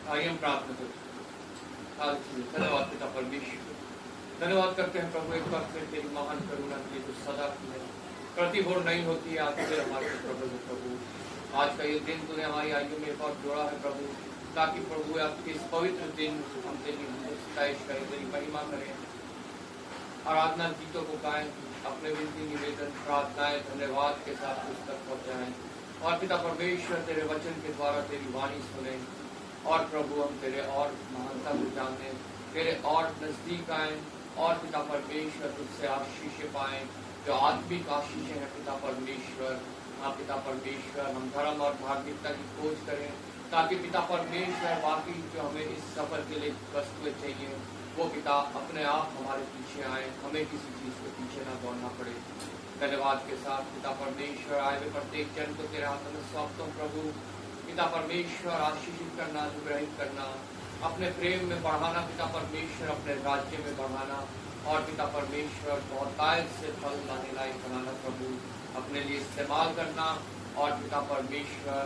आइए हम प्रार्थना करते हैं। धन्यवाद पिता परमेश्वर, धन्यवाद करते हैं प्रभु एक बार फिर तेरी महान करुणा के लिए जो सदा की है प्रतिभोर नहीं होती है। आज फिर हमारे प्रभु आज का ये दिन तूने हमारी आयु में एक और जोड़ा है प्रभु, ताकि प्रभु आपके इस पवित्र दिन हम तेरी स्तुति करें, तेरी महिमा करें, आराधना गीतों को गाएं, अपने विनती निवेदन प्रार्थनाएं धन्यवाद के साथ उस तक पहुँचाएं और पिता परमेश्वर तेरे वचन के द्वारा तेरी वाणी सुने और प्रभु हम तेरे और महानता को जाने, तेरे और नजदीक आए और पिता परमेश्वर तुझसे आशीष पाएं जो आत्मिक आशीषें हैं पिता परमेश्वर। हाँ पिता परमेश्वर, हम धर्म और धार्मिकता की खोज करें ताकि पिता परमेश्वर बाकी जो हमें इस सफर के लिए वस्तुएं चाहिए वो पिता अपने आप हमारे पीछे आए, हमें किसी चीज के पीछे ना दौड़ना पड़े। धन्यवाद के साथ पिता परमेश्वर आए हुए प्रत्येक जन को तेरे हाथ में सौंपता हूं प्रभु। पिता परमेश्वर आशीषित करना, अनुग्रहित करना, अपने प्रेम में बढ़ाना पिता परमेश्वर, अपने राज्य में बढ़ाना और पिता परमेश्वर बहुतायत से फल लाने लायक बनाना प्रभु, अपने लिए इस्तेमाल करना और पिता परमेश्वर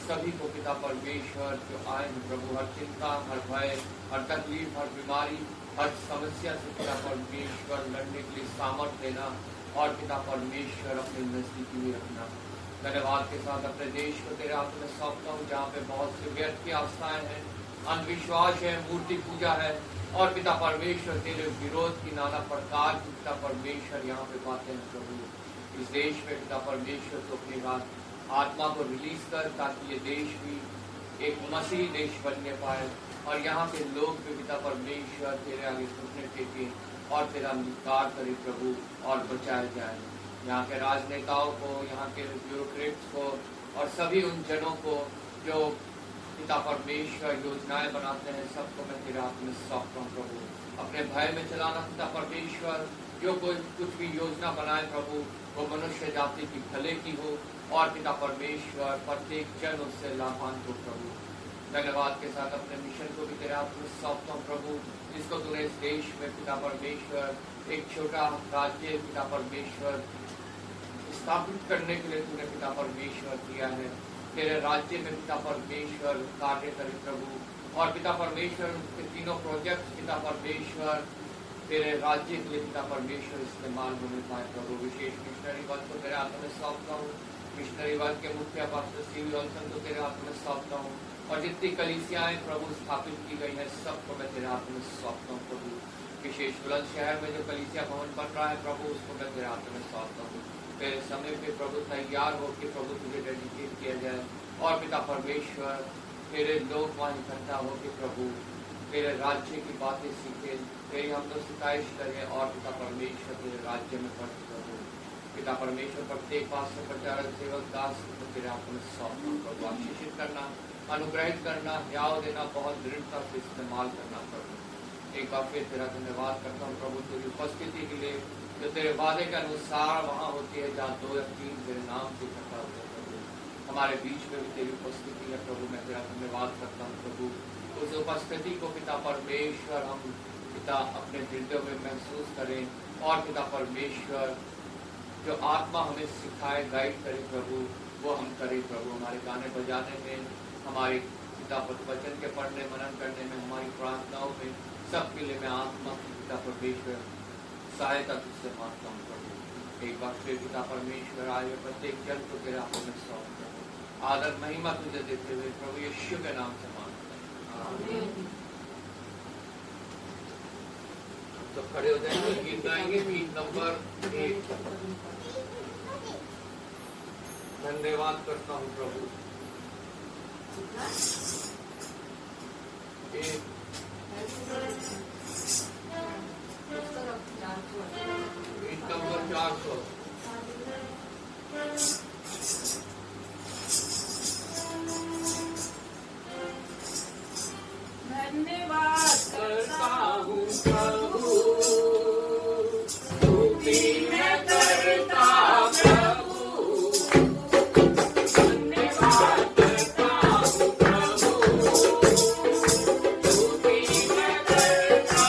सभी को पिता परमेश्वर जो आए हैं प्रभु, हर चिंता, हर भय, हर तकलीफ, हर बीमारी, हर समस्या से पिता परमेश्वर लड़ने के लिए सामर्थ्य देना और पिता परमेश्वर अपने नजदीकी में रखना। धन्यवाद के साथ अपने देश को तेरे हाथ में सौंपता हूँ जहाँ पे बहुत से व्यर्थ की आस्थाएं हैं, अंधविश्वास है, मूर्ति पूजा है और पिता परमेश्वर तेरे विरोध की नाना प्रकार की पिता परमेश्वर यहाँ पे बातें हैं प्रभु। इस देश में पिता परमेश्वर तो अपनी बात आत्मा को रिलीज कर ताकि ये देश भी एक मसीही देश बनने पाए और यहाँ के लोग भी पिता परमेश्वर तेरे आगे घुटने टेके और तेरा अंगीकार करे प्रभु और बचाए जाए। यहाँ के राजनेताओं को, यहाँ के ब्यूरोक्रेट्स को और सभी उन जनों को जो पिता परमेश्वर योजनाएं बनाते हैं सबको मैं तेरे हाथ में सौंपता हूँ प्रभु। अपने भय में चलाना पिता परमेश्वर, जो कोई कुछ भी योजना बनाए प्रभु वो मनुष्य जाति की भले की हो और पिता परमेश्वर प्रत्येक जन उससे लाभान्वित हो प्रभु। धन्यवाद के साथ अपने मिशन को भी तेरे हाथ में सौंपता हूँ प्रभु, जिसको तूने इस देश में पिता परमेश्वर एक छोटा राज्य पिता परमेश्वर स्थापित करने के लिए तूने पिता परमेश्वर किया है। तेरे राज्य में पिता परमेश्वर कार्य करे प्रभु और पिता परमेश्वर के तीनों प्रोजेक्ट पिता परमेश्वर तेरे राज्य के लिए पिता परमेश्वर इस्तेमाल होने पाए प्रभु। विशेष मिशनरी वर्ग को तेरे हाथ में सौंपता हूँ, मिशनरी वर्ग के मुखिया पास्टर सीवी जॉनसन को तेरे हाथ में सौंपता हूँ और जितनी कलीसियाएं प्रभु स्थापित की गई है सबको मैं तेरे हाथ में सौंपता हूँ प्रभु। विशेष बुलंदशहर में जो कलीसिया भवन बन रहा है प्रभु उसको मैं तेरे हाथ में सौंपता हूँ। तेरे समय पे प्रभु तैयार हो कि प्रभु तुझे डेडिकेट किया जाए और पिता परमेश्वर तेरे लोग वहाँ इकट्ठा हो कि प्रभु तेरे राज्य की बातें सीखे, तेरी हम लोग सिफारिश करें और पिता परमेश्वर तेरे राज्य में बढ़ प्रभु। पिता परमेश्वर प्रत्येक पास से प्रचारक सेवक दास को तेरे हाथ में सौंपना प्रभु। आशीषित करना, अनुग्रहित करना, न्याय देना, बहुत दृढ़ता से इस्तेमाल करना प्रभु। एक बार फिर तेरा धन्यवाद करता हूँ प्रभु तेरी उपस्थिति के लिए जो तेरे वादे के अनुसार वहाँ होती है जहाँ 2 या 3 तेरे नाम से इकट्ठा होते हैं प्रभु। हमारे बीच में भी तेरी उपस्थिति है प्रभु, मैं तेरा धन्यवाद करता हूँ प्रभु। उस उपस्थिति को पिता परमेश्वर हम पिता अपने हृदय में महसूस करें और पिता परमेश्वर जो आत्मा हमें सिखाए गाइड करे प्रभु वो हम करें प्रभु। हमारे गाने बजाने में, हमारे पिता वचन के पढ़ने मनन करने में, हमारी प्रार्थनाओं में, सबके लिए मैं आत्मा की पिता परमेश्वर सहायता तुझसे मांगता हूँ प्रभु। एक बार फिर पिता परमेश्वर आए प्रत्येक जन को तेरे हाथों में सौंपता हूँ। आदर महिमा तुझे देते हुए प्रभु यीशु के नाम से मांगता हूँ। तो खड़े हो जाएंगे, गीत गाएंगे, गीत नंबर 1। धन्यवाद करता हूँ प्रभु। 1 गीत नंबर 400। धन्यवाद करता हूँ प्रभु, मैं करता प्रभु, धन्यवाद करता हूँ प्रभु, मैं करता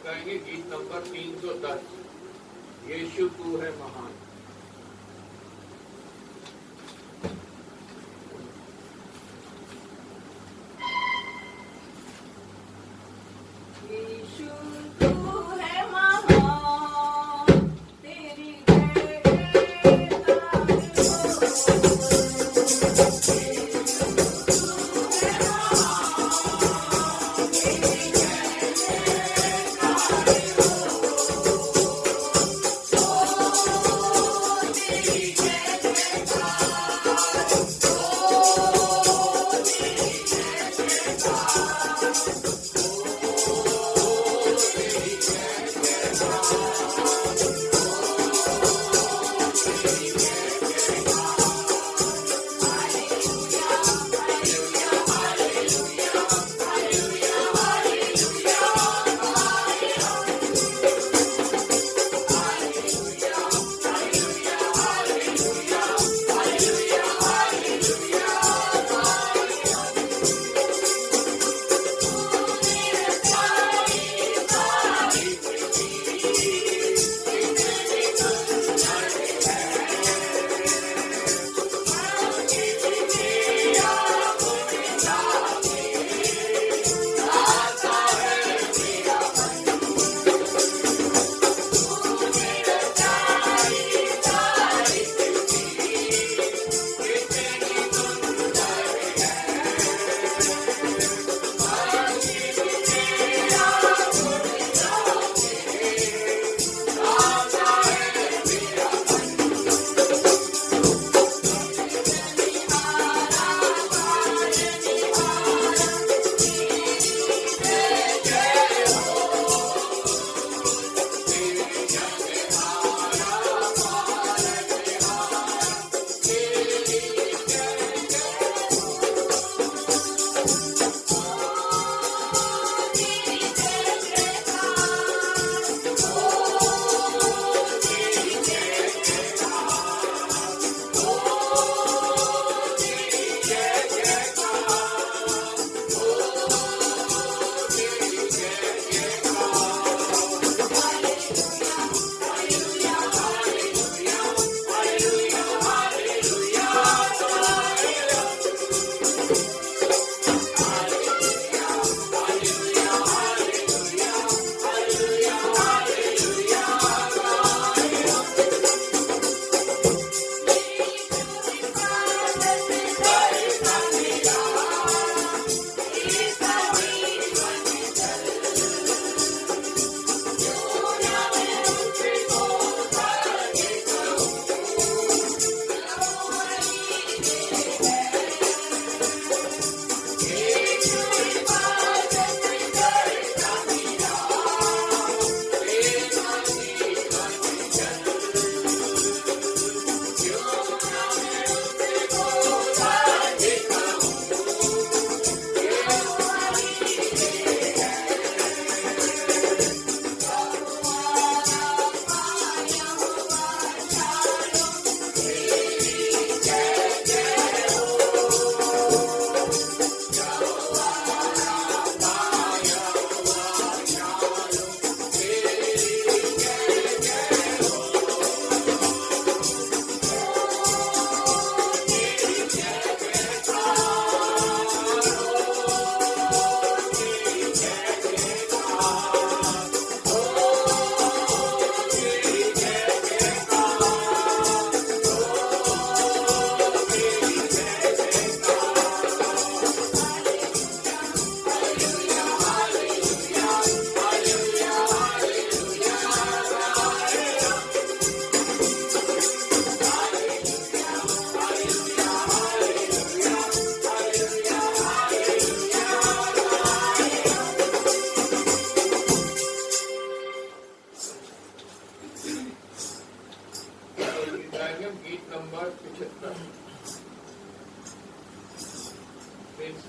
गाएंगे गीत नंबर 310। यीशु तू है महान।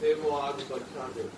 से वो आग बरसा दे।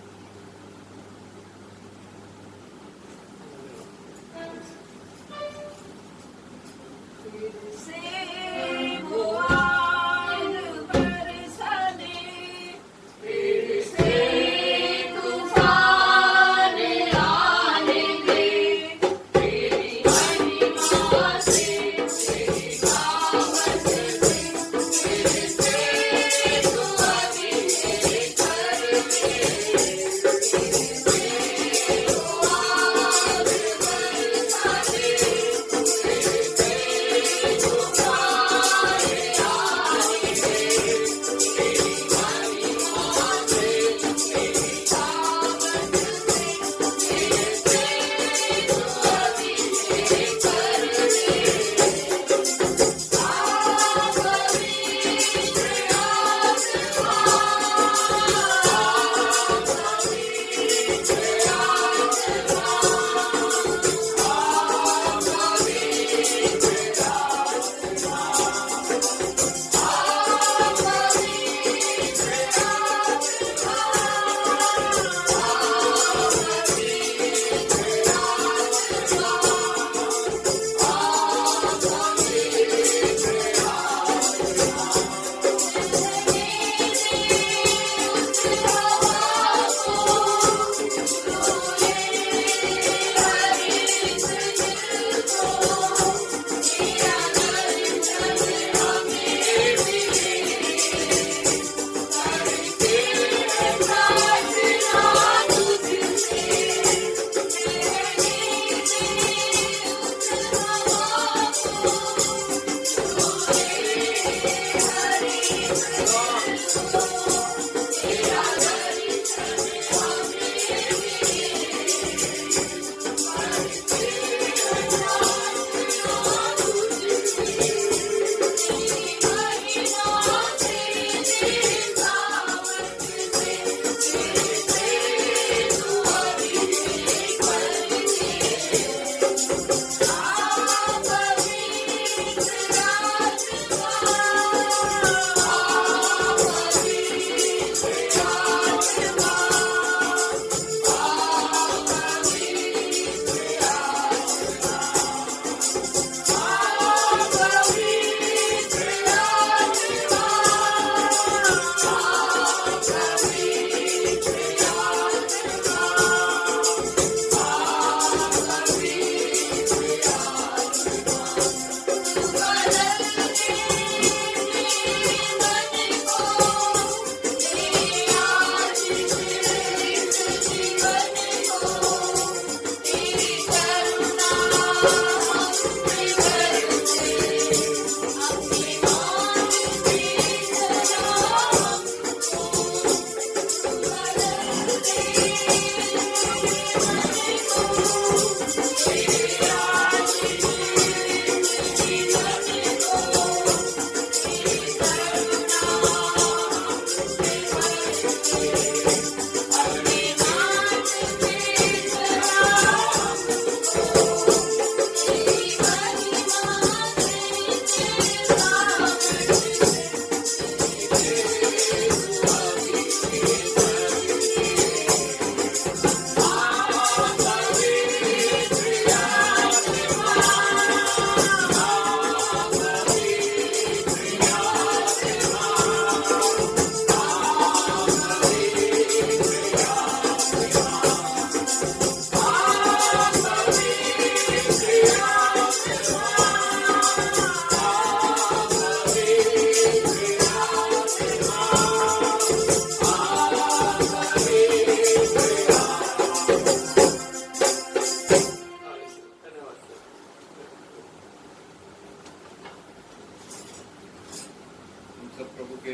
सब प्रभु के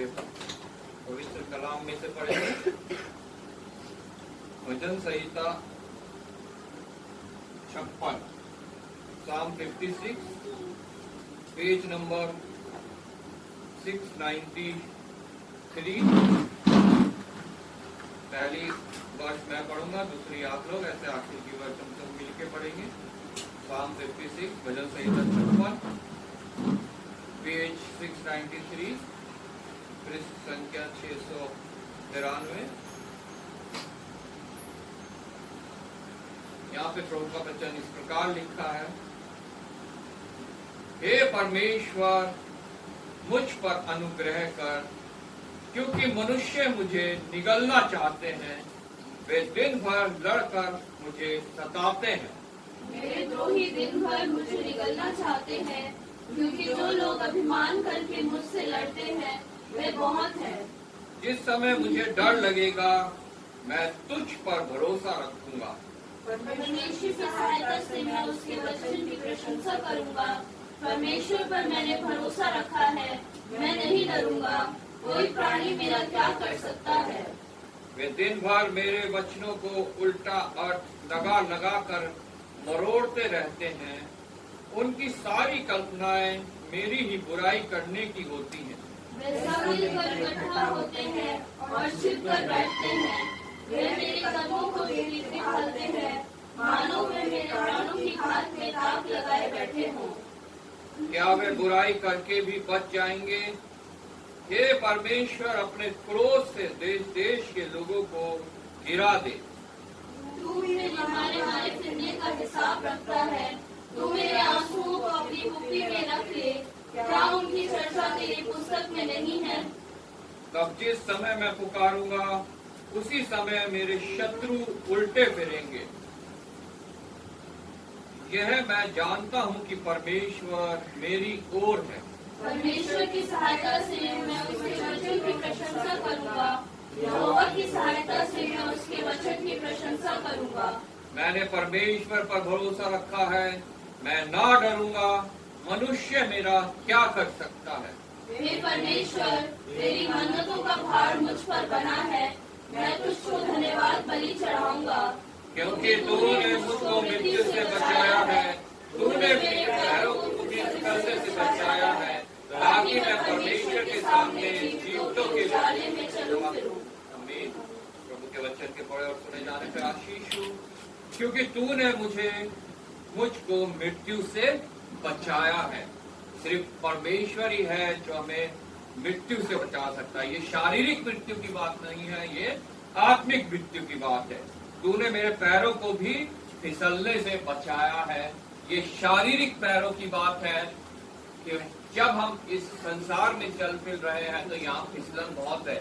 पवित्र कलाम में से पढ़ेंगे। भजन संहिता 56, Psalm 56, पेज नंबर 693। पहली वर्ष मैं पढ़ूंगा, दूसरी आप लोग, ऐसे आखिर की वर्ष हम सब मिलके पढ़ेंगे। Psalm 56, भजन संहिता 56, पेज 693, पृष्ठ संख्या 693। यहाँ पे प्रभु का वचन इस प्रकार लिखा है। हे परमेश्वर, मुझ पर अनुग्रह कर, क्योंकि मनुष्य मुझे निगलना चाहते हैं। वे दिन भर लड़कर मुझे सताते हैं। मेरे द्रोही दिन भर मुझे निगलना चाहते हैं, क्योंकि जो लोग अभिमान करके मुझसे लड़ते हैं वे बहुत हैं। जिस समय मुझे डर लगेगा, मैं तुझ पर भरोसा रखूंगा। परमेश्वर की सहायता से मैं उसके वचन की प्रशंसा करूंगा। परमेश्वर पर मैंने भरोसा रखा है, मैं नहीं डरूंगा। कोई प्राणी मेरा क्या कर सकता है? वे दिन भर मेरे वचनों को उल्टा अर्थ लगा लगा कर मरोड़ते रहते हैं। उनकी सारी कल्पनाएं मेरी ही बुराई करने की होती हैं। वे सब मिलकर इकट्ठा होते हैं और छिपकर बैठते हैं। वे मेरे कदमों को गिरते निकालते हैं, मानो वे मेरे प्राणों की घात में ताक लगाए बैठे हों। क्या वे बुराई करके भी बच जाएंगे? हे परमेश्वर, अपने क्रोध से देश देश के लोगों को गिरा दे। तू मेरे मारे मारे फिरने का हिसाब रखता है। तू मेरे आंसुओं को अपनी कुप्पी में रख ले। क्या उनकी चर्चा तेरी पुस्तक में नहीं है? तब जिस समय मैं पुकारूंगा, उसी समय मेरे शत्रु उल्टे फिरेंगे। यह मैं जानता हूँ कि परमेश्वर मेरी ओर है। परमेश्वर की सहायता से मैं उसके वचन की प्रशंसा करूंगा। यहोवा की सहायता से मैं उसके वचन की प्रशंसा करूंगा। मैंने परमेश्वर पर भरोसा रखा है, मैं ना डरूंगा। मनुष्य मेरा क्या कर सकता है? हे परमेश्वर, तेरी मन्नतों का भार मुझ पर बना है। मैं तुझको धन्यवाद बलि चढ़ाऊंगा, क्योंकि तूने मुझको मृत्यु से बचाया है। तूने मेरे पैरों को फिसलने से बचाया है, ताकि मैं परमेश्वर के सामने जीवतों के उजाले में चलूं फिरूं। आमीन। प्रभु के वचन के पढ़े और सुने जाने पर आशीष हो, क्योंकि तूने मुझको मृत्यु से बचाया है। सिर्फ परमेश्वर ही है जो हमें मृत्यु से बचा सकता है। ये शारीरिक मृत्यु की बात नहीं है, ये आत्मिक मृत्यु की बात है। तूने मेरे पैरों को भी फिसलने से बचाया है। ये शारीरिक पैरों की बात है कि जब हम इस संसार में चल फिर रहे हैं तो यहाँ फिसलन बहुत है।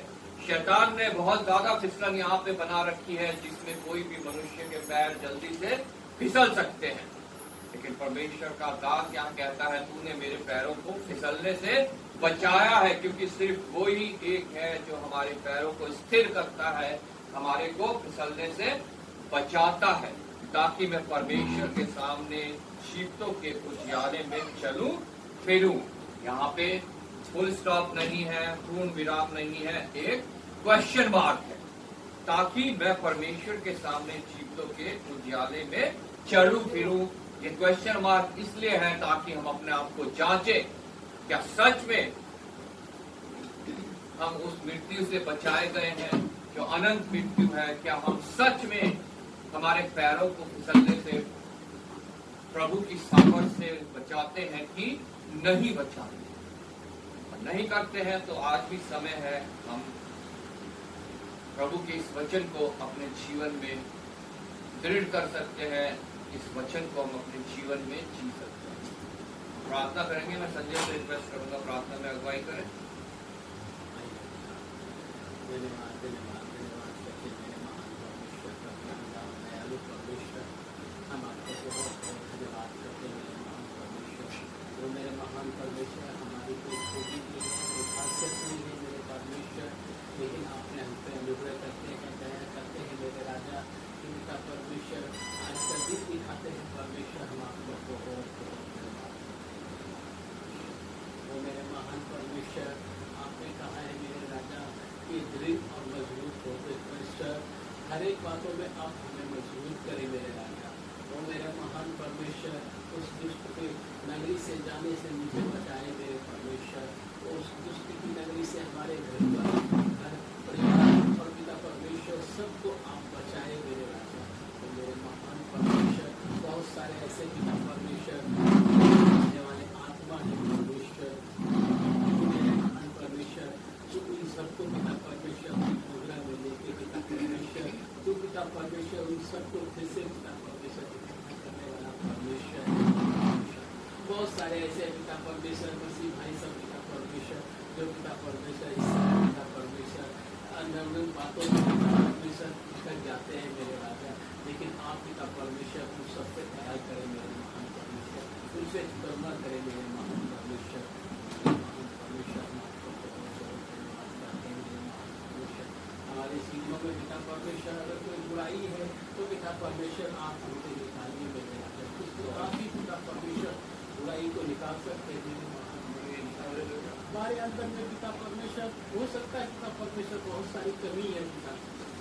शैतान ने बहुत ज्यादा फिसलन यहाँ पे बना रखी है, जिसमें कोई भी मनुष्य के पैर जल्दी से फिसल सकते हैं। लेकिन परमेश्वर का दास यहाँ कहता है, तूने मेरे पैरों को फिसलने से बचाया है, क्योंकि सिर्फ वो ही एक है जो हमारे पैरों को स्थिर करता है, हमारे को फिसलने से बचाता है, ताकि मैं परमेश्वर के सामने शीतों के उजियाले में चलूं फिरूं। यहाँ पे फुल स्टॉप नहीं है, पूर्ण विराम नहीं है, एक क्वेश्चन मार्क है। ताकि मैं परमेश्वर के सामने शीतों के उजियाले में चलूं फिरूं। ये क्वेश्चन मार्क इसलिए है ताकि हम अपने आप को जांचें, क्या सच में हम उस मृत्यु से बचाए गए हैं जो अनंत मृत्यु है? क्या हम सच में हमारे पैरों को फिसलने से प्रभु की सामर्थ से बचाते हैं कि नहीं बचाते? नहीं करते हैं तो आज भी समय है, हम प्रभु के इस वचन को अपने जीवन में दृढ़ कर सकते हैं। इस वचन को हम अपने जीवन में जी सकते हैं। प्रार्थना करेंगे। मैं संजय से रिक्वेस्ट करूंगा प्रार्थना में अगुवाई करें। हम आपको बहुत बहुत धन्यवाद करते हैं परमेश्वर। वो मेरे महान परमेश्वर, हमारी कोई छोटी की खासियत नहीं है मेरे परमेश्वर, लेकिन आपने हम पे अनुग्रह करते हैं, दया करते हैं मेरे राजा। इनका परमेश्वर आज का दिन दिखाते हैं परमेश्वर, हम आपको बहुत बहुत धन्यवाद। वो मेरे महान परमेश्वर, आपने हर एक बातों में आप हमें मजबूत करें मेरे राजा। वो मेरे महान परमेश्वर, उस दुष्ट के नगरी से जाने से मुझे बचाए मेरे परमेश्वर। उस दुष्ट की नगरी से हमारे घर परिवार और पिता परमेश्वर सबको आप बचाए मेरे राजा। तो मेरे महान परमेश्वर, बहुत सारे ऐसे पिता परमेश्वर आने वाले आत्मा है परमेश्वर, मेरे महान परमेश्वर, जो उन सबको पिता परमेश्वर अपनी मुद्रा में लेके पिता परमेश्वर, जो पिता परमेश्वर उन सबको फिर से पिता परमेश्वर इकट्ठा करने वाला परमेश्वर। बहुत सारे ऐसे पिता परमेश्वर मसीह भाई सब पिता परमेश्वर, जो पिता परमेश्वर इस समय पिता परमेश्वर अनजान बातों में पिता परमेश्वर भटक जाते हैं मेरे राजा। लेकिन आप पिता परमेश्वर उन सबसे दया करें मेरे महान परमेश्वर, उनसे करुणा करें मेरे महान परमेश्वर। महान परमेश्वर हम आपको बहुत बहुत धन्यवाद करते हैं मेरे महान परमेश्वर। हमारे सीखों में पिता परमेश्वर अगर कोई बुराई है तो पिता परमेश्वर आप हमसे निकालिए मेरे राजा। उसको आप ही पिता परमेश्वर बुराई को निकाल सकते हैं मेरे महान परमेश्वर। हमारे अंदर में पिता परमेश्वर हो सकता है पिता परमेश्वर बहुत सारी कमी है पिता,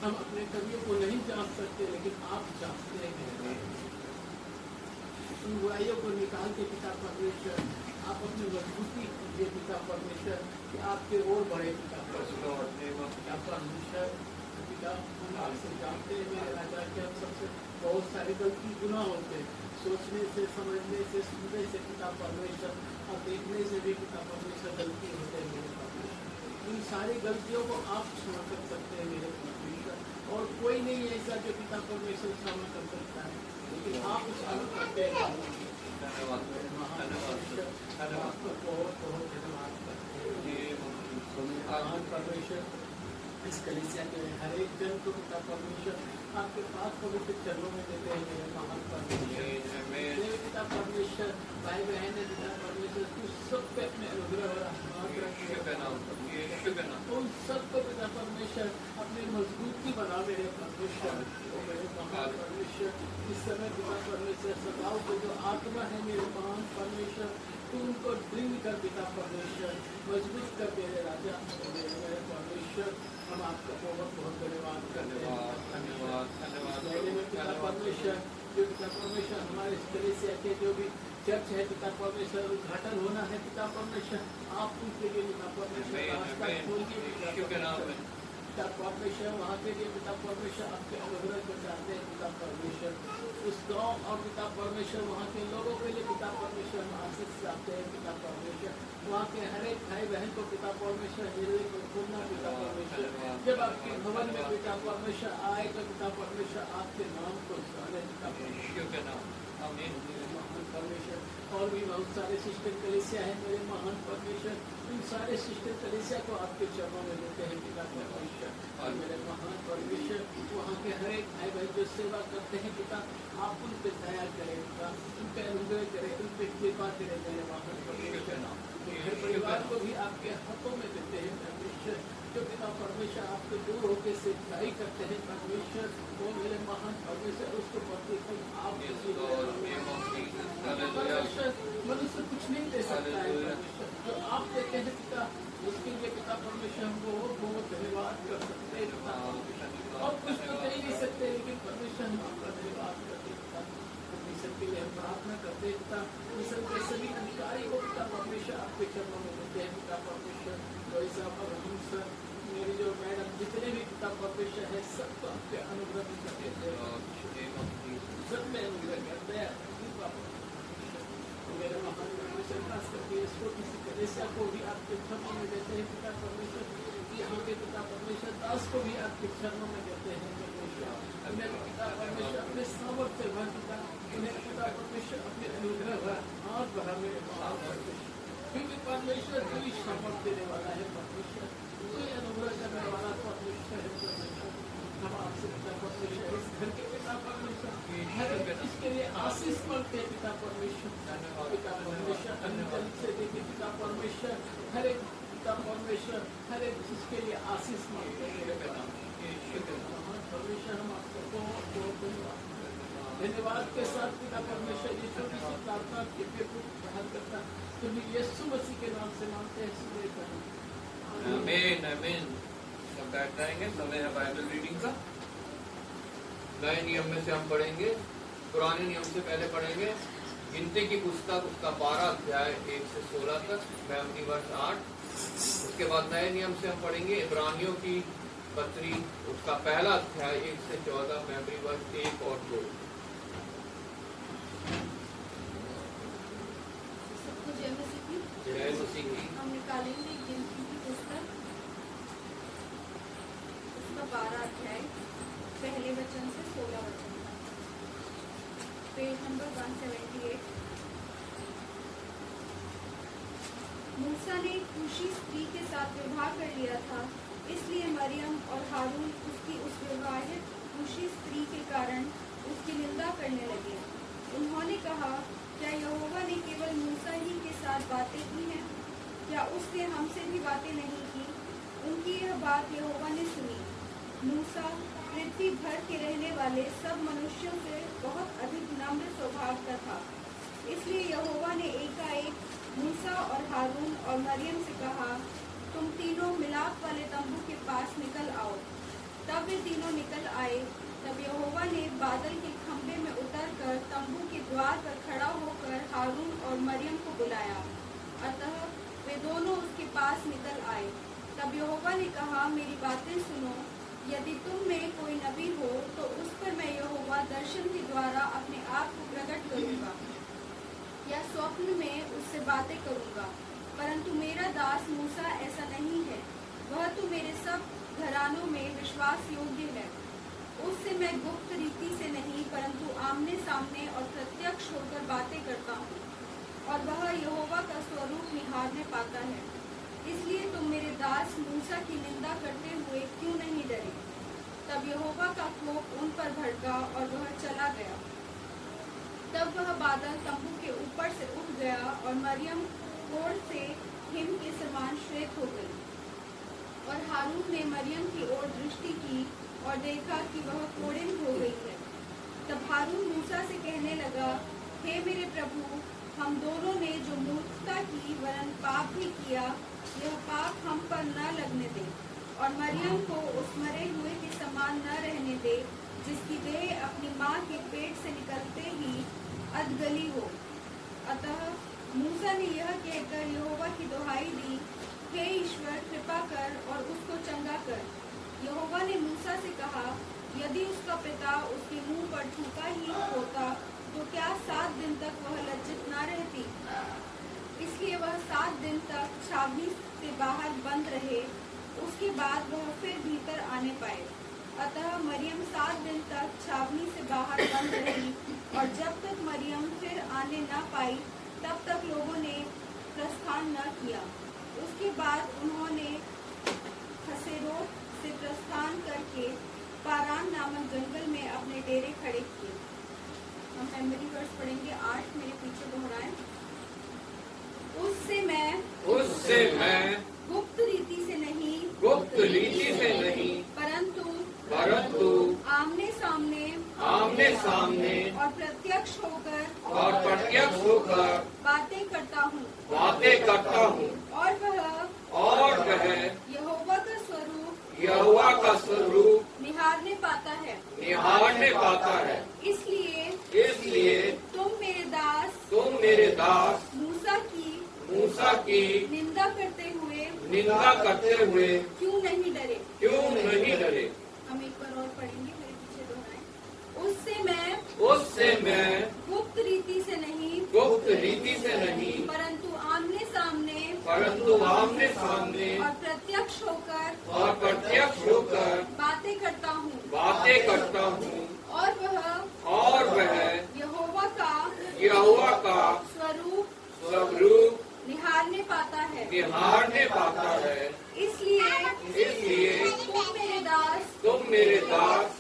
हम अपने कमियों को नहीं जांच सकते, लेकिन आप जांचते हैं। उन बुराइयों को निकाल के पिता परमेश्वर आप अपनी मजबूती कीजिए पिता परमेश्वर, कि आपके ओर बढ़े पिता परमेश्वर। पिता हम आपसे जानते हैं मेरे राजा कि हम सबसे बहुत सारी गलती गुनाह होते हैं, सोचने से, समझने से, सुनने से पिता परमेश्वर और देखने से भी पिता परमेश्वर गलती होते हैं मेरे परमेश्वर। इन सारी गलतियों को आप क्षमा कर सकते हैं मेरे परमेश्वर, और कोई नहीं है ऐसा जो पिता परमेश्वर क्षमा कर सकता है, लेकिन आप क्षमा करते हैं। धन्यवाद आपको बहुत बहुत धन्यवाद करते हैं परमेश्वर। इस कलीसिया के हर एक जन को पिता परमेश्वर आपके पास पवित्र चरणों में देते हैं मेरे महान परमेश्वर। पिता परमेश्वर भाई बहन है पिता परमेश्वर, तू सब पे अपने अनुग्रह उन सबको पिता परमेश्वर अपनी मजबूती बना मेरे परमेश्वर। मेरे महान परमेश्वर इस समय पिता परमेश्वर सदाओं को जो आत्मा है मेरे महान परमेश्वर, तू उनको दृढ़ कर पिता परमेश्वर, मजबूत कर मेरे राजा मेरे परमेश्वर। हम आपका बहुत बहुत धन्यवाद करते हैं। पिता परमेश्वर जो पिता परमेश्वर हमारे इस कलीसिया के जो भी चर्च है पिता परमेश्वर उद्घाटन होना है पिता परमेश्वर, आप उनके लिए पिता परमेश्वर रास्ता खोलिए पिता परमेश्वर। वहाँ के लिए पिता परमेश्वर आपके अनुग्रह को चाहते हैं पिता परमेश्वर। उस गांव और पिता परमेश्वर वहाँ के लोगों के लिए पिता परमेश्वर हम आशीष चाहते हैं पिता परमेश्वर। वहाँ के हर एक भाई बहन को पिता परमेश्वर हृदय को खोलना पिता परमेश्वर। जब आपके भवन में पिता परमेश्वर आए तो पिता परमेश्वर आपके नाम को जाने पिता परमेश्वर। महान परमेश्वर और भी बहुत सारे सिस्टर कलीसिया है मेरे महान परमेश्वर, उन सारे सिस्टर कलीसिया को आपके चरणों में देते हैं पिता परमेश्वर। और मेरे महान परमेश्वर वहाँ के हर एक भाई बहन जो सेवा करते हैं पिता, आप उन पे दया करें पिता, उन पे अनुग्रह करें, उन पे कृपा करें मेरे महान परमेश्वर। घर परिवार को भी आपके हाथों में देते हैं परमेश्वर, जो पिता परमेश्वर आपको दूर होकर सेवकाई करते हैं परमेश्वर। वो मेरे महान परमेश्वर उसको प्रतिफल आप मनुष्य कुछ नहीं दे सकता है परमेश्वर, जो आप देते हैं पिता, उसके लिए पिता परमेश्वर हम बहुत बहुत धन्यवाद कर सकते हैं पिता परमेश्वर। और कुछ तो कर ही नहीं सकते, लेकिन परमेश्वर हम आपका धन्यवाद करते हैं पिता। मिशन के लिए हम प्रार्थना करते हैं पिता, मिशन के सभी अधिकारी को पिता परमेश्वर आपके चरणों में देते हैं पिता परमेश्वर। वैसा पर हम सर मेरी जो मैडम जितने भी पिता परमेश्वर है सबको आपके अनुग्रह करते हैं, सब में अनुग्रह करते हैं मेरे महान परमेश्वर। खास करके इसको किसी कलीसिया को भी आपके चरणों में देते हैं पिता परमेश्वर। यहाँ के पिता परमेश्वर दास को भी आपके चरणों में देते हैं परमेश्वर। उन्हें पिता परमेश्वर अपने सामर्थ्य भर पिता, उन्हें पिता परमेश्वर अपने अनुग्रह भर हाथ बढ़ा मेरे महान परमेश्वर, क्योंकि परमेश्वर कोई सामर्थ्य देने वाला है परमेश्वर, कोई अनुग्रह करने वाला परमेश्वर है परमेश्वर। हम आपसे पिता परमेश्वर इस घर के पिता परमेश्वर हर इसके लिए आशीष मांगते हैं पिता परमेश्वर। पिता परमेश्वर अंजल से देखे पिता परमेश्वर हर एक पिता परमेश्वर हर एक जिसके लिए आशीष मांगते हैं मेरे पिता परमेश्वर। हम आपको बहुत बहुत धन्यवाद के साथ पिता परमेश्वर ये छोटी सी प्रार्थना के ग्रहण करता तुम यीशु मसीह के नाम से मांगते हैं। आमीन आमीन। सब बैठ जाएंगे, समय है बाइबल रीडिंग का। नए नियम में से हम पढ़ेंगे, पुराने नियम से पहले पढ़ेंगे गिनती की पुस्तक उसका 12 अध्याय 1 से 16 तक, मेमोरी वर्ष 8। उसके बाद नए नियम से हम पढ़ेंगे इब्रानियों की पत्री उसका पहला अध्याय 1 से 14, मेमोरी वर्ष 1 और 2। सबको जय मसीह की। जय मसीह की। हम निकालेंगे गिनती की पुस्तक उसका 12 अध्याय पहले वचन से 16 वचन तक, पेज नंबर 178। मूसा ने कूशी स्त्री के साथ विवाह कर लिया था, इसलिए मरियम और हारून उसकी उस विवाहित कूशी स्त्री के कारण उसकी निंदा करने लगे। उन्होंने कहा, क्या यहोवा ने केवल मूसा ही के साथ बातें की हैं? क्या उसने हमसे भी बातें नहीं की? उनकी यह बात यहोवा ने सुनी। मूसा पृथ्वी भर के रहने वाले सब मनुष्यों से बहुत अधिक नम्र स्वभाव का था, इसलिए यहोवा ने एकाएक मूसा और हारून और मरियम से कहा, तुम तीनों मिलाप वाले तंबू के पास निकल आओ। तब वे तीनों निकल आए। तब यहोवा ने बादल के खंभे में उतरकर तंबू के द्वार पर खड़ा होकर हारून और मरियम को बुलाया। अतः वे दोनों उसके पास निकल आए। तब यहोवा ने कहा, मेरी बातें सुनो। यदि तुम में कोई नबी हो तो उस पर मैं यहोवा दर्शन के द्वारा अपने आप को प्रकट करूंगा या स्वप्न में उससे बातें करूंगा। परंतु मेरा दास मूसा ऐसा नहीं है, वह तो मेरे सब घरानों में विश्वास योग्य है। उससे मैं गुप्त रीति से नहीं परंतु आमने सामने और प्रत्यक्ष होकर बातें करता हूँ, और वह यहोवा का स्वरूप निहारने पाता है। इसलिए तुम मेरे दास मूसा की निंदा करते हुए क्यों नहीं डरे? तब यहोवा का कोप उन पर भड़का और वह चला गया। तब वह बादल तंबू के ऊपर से उठ गया और मरियम कोढ़ से हिम के समान श्वेत हो गई। और हारून ने मरियम की ओर दृष्टि की और देखा कि वह कोढ़िन हो गई है। तब हारून मूसा से कहने लगा, हे मेरे प्रभु, हम दोनों ने जो मूर्खता की वरन पाप भी किया, यह पाप हम पर न लगने दे, और मरियम को उस मरे हुए के समान न रहने दे, जिसकी देह अपनी माँ के पेट से निकलते ही अधगली हो। अतः मूसा ने यह कहकर यहोवा की दुहाई दी, हे ईश्वर, कृपा कर और उसको चंगा कर। यहोवा ने मूसा से कहा, यदि उसका पिता उसके मुंह पर थूका ही होता तो क्या 7 दिन तक वह लज्जित न रहती? इसलिए वह 7 दिन तक छावनी से बाहर बंद रहे, उसके बाद वह फिर भीतर आने पाए। अतः मरियम 7 दिन तक छावनी से बाहर बंद रही, और जब तक मरियम फिर आने न पाई तब तक लोगों ने प्रस्थान न किया। उसके बाद उन्होंने हसेरोत से प्रस्थान करके पारान नामक जंगल में अपने डेरे खड़े किए। हम मेमोरी वर्स पढ़ेंगे 8, मेरे पीछे दोहराएं। उससे मैं गुप्त रीति से नहीं परंतु आमने सामने और प्रत्यक्ष होकर बातें करता हूँ। और वह यहोवा का स्वरूप निहारने पाता है। इसलिए तुम मेरे दास मूसा की निंदा करते हुए क्यों नहीं डरे? हम एक बार और पढ़ेंगे, मेरे पीछे दोहराएं। उससे मैं गुप्त रीति से नहीं परंतु आमने सामने और प्रत्यक्ष होकर बातें करता हूँ। और वह यहोवा का स्वरूप निहारने पाता है। इसलिए तुम मेरे दास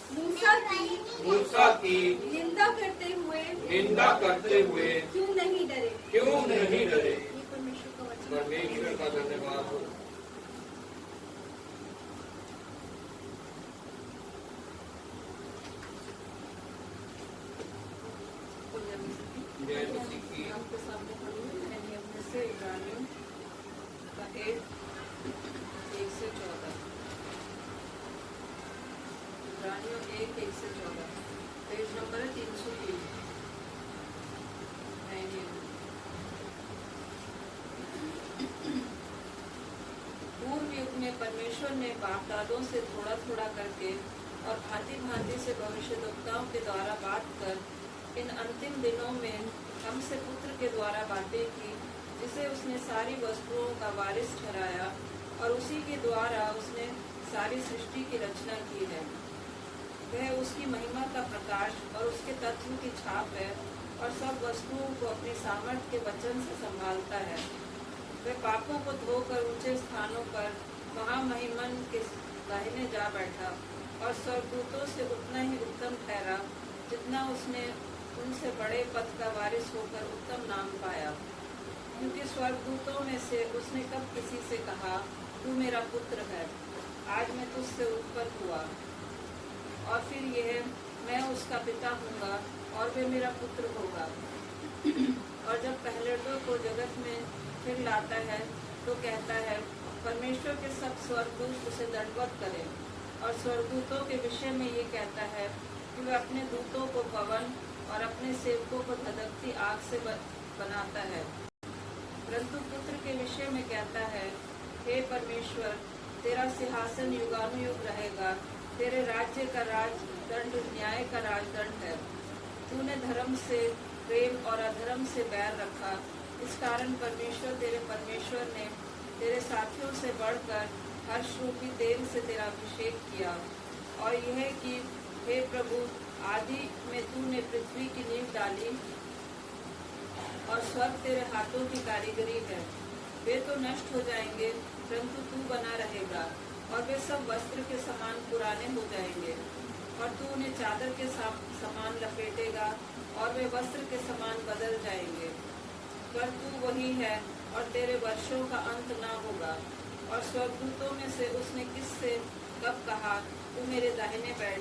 मूसा की निंदा करते हुए क्यों नहीं डरे? ये परमेश्वर का धन्यवाद हो। आपके सामने पढ़ूंगी मैंने अपने से इब्रानियों का 1 से 14। इब्रानियों 1 से 14। नंबर है 303। पूर्व युग में परमेश्वर ने बाप दादों से थोड़ा थोड़ा करके और भांति भांति से भविष्यद्वक्ताओं के द्वारा बात कर इन अंतिम दिनों में हमसे पुत्र के द्वारा बातें की, जिसे उसने सारी वस्तुओं का वारिस ठहराया और उसी के द्वारा उसने सारी सृष्टि की रचना की है। वह उसकी महिमा का प्रकाश और उसके तत्व की छाप है और सब वस्तुओं को अपने सामर्थ्य के वचन से संभालता है। वह पापों को धोकर ऊंचे स्थानों पर महामहिमन के दाहिने जा बैठा और स्वर्गदूतों से उतना ही उत्तम ठहरा जितना उसने उनसे बड़े पद का वारिस होकर उत्तम नाम पाया। क्योंकि स्वर्गदूतों में से उसने कब किसी से कहा, तू मेरा पुत्र है, आज मैं तुझसे उत्पन्न हुआ। और फिर यह, मैं उसका पिता हूँगा और वह मेरा पुत्र होगा। और जब पहलड़ों को जगत में फिर लाता है तो कहता है, परमेश्वर के सब स्वर्गदूत उसे दंडवत करें। और स्वर्गदूतों के विषय में ये कहता है कि वह अपने दूतों को पवन और अपने सेवकों को धधकती आग से बनाता है। परंतु पुत्र के विषय में कहता है, हे परमेश्वर, तेरा सिंहासन युगानुयुग रहेगा, तेरे राज्य का राजदंड न्याय का राजदंड है। तूने धर्म से प्रेम और अधर्म से बैर रखा। इस कारण परमेश्वर तेरे परमेश्वर ने तेरे साथियों से बढ़कर हर्ष रूपी तेल से तेरा अभिषेक किया। और यह कि हे प्रभु, आदि में तूने पृथ्वी की नींव डाली और स्वर्ग तेरे हाथों की कारीगरी है। वे तो नष्ट हो जाएंगे, परंतु तू बना रहेगा, और वे सब वस्त्र के समान पुराने हो जाएंगे। और तू उन्हें चादर के समान लपेटेगा और वे वस्त्र के समान बदल जाएंगे। पर तू वही है और तेरे वर्षों का अंत ना होगा। और स्वर्गदूतों में से उसने किससे कब कहा, तू मेरे दाहिने बैठ,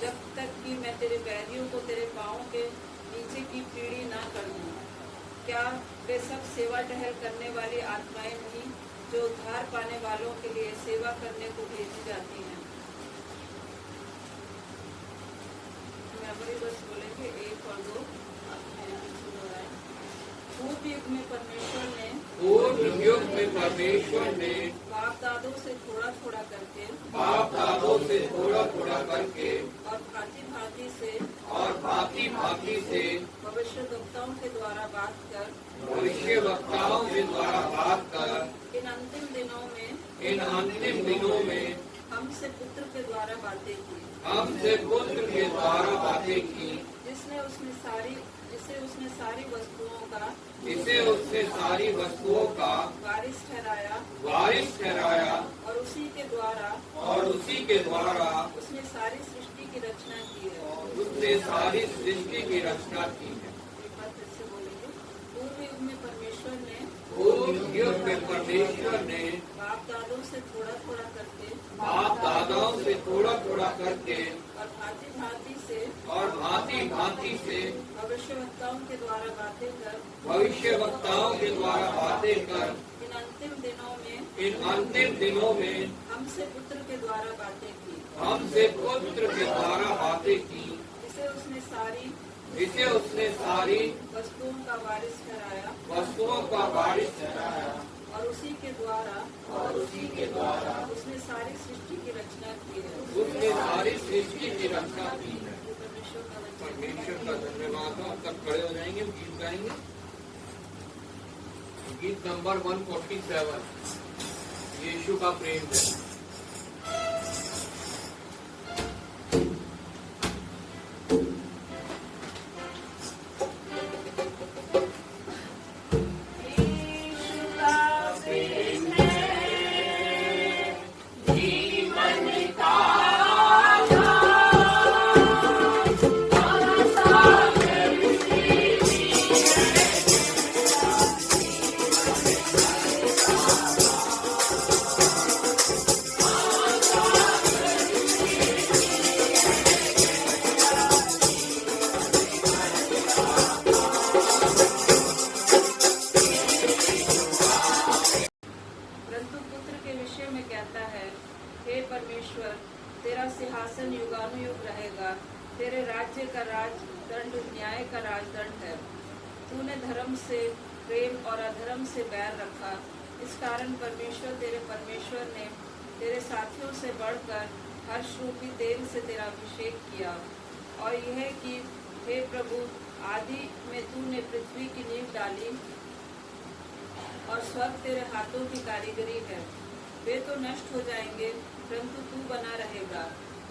जब तक कि मैं तेरे बैरियों को तेरे पाँवों के नीचे की पीढ़ी ना कर दूं। क्या वे सब सेवा टहल करने वाली आत्माएं नहीं, जो उद्धार पाने वालों के लिए सेवा करने को भेजी जाती हैं? मेमोरी बस बोलेंगे 1 और 2। पूर्व युग में परमेश्वर ने बाप दादों से थोड़ा थोड़ा करके और भांति भांति से भविष्यद्वक्ताओं के द्वारा बात कर इन अंतिम दिनों में हमसे पुत्र के द्वारा बातें की, जिसे उसने सारी वस्तुओं का वारिस ठहराया और उसी के द्वारा उसने सारी सृष्टि की रचना की है। एक बार फिर से बोलेंगे। पूर्व युग में परमेश्वर ने बाप दादों से थोड़ा थोड़ा करके और भांति भांति से भविष्यवक्ताओं के द्वारा बातें कर इन अंतिम दिनों में हमसे पुत्र के द्वारा बातें की, जिसे उसने सारी वस्तुओं का वारिस ठहराया और उसी के द्वारा उसने सारी सृष्टि की रचना की है। परमेश्वर का धन्यवाद हो। सब खड़े हो जाएंगे, गीत गाएंगे। गीत नंबर 147, यीशु का प्रेम है। तेरा सिंहासन युगानुयुग रहेगा, तेरे राज्य का राजदंड न्याय का राजदंड है। तूने धर्म से प्रेम और अधर्म से बैर रखा। इस कारण परमेश्वर तेरे परमेश्वर ने तेरे साथियों से बढ़कर हर्ष रूपी तेल से तेरा अभिषेक किया। और यह कि हे प्रभु, आदि में तूने पृथ्वी की नींव डाली और स्वर्ग तेरे हाथों की कारीगरी है। वे तो नष्ट हो जाएंगे, परंतु तू बना रहेगा,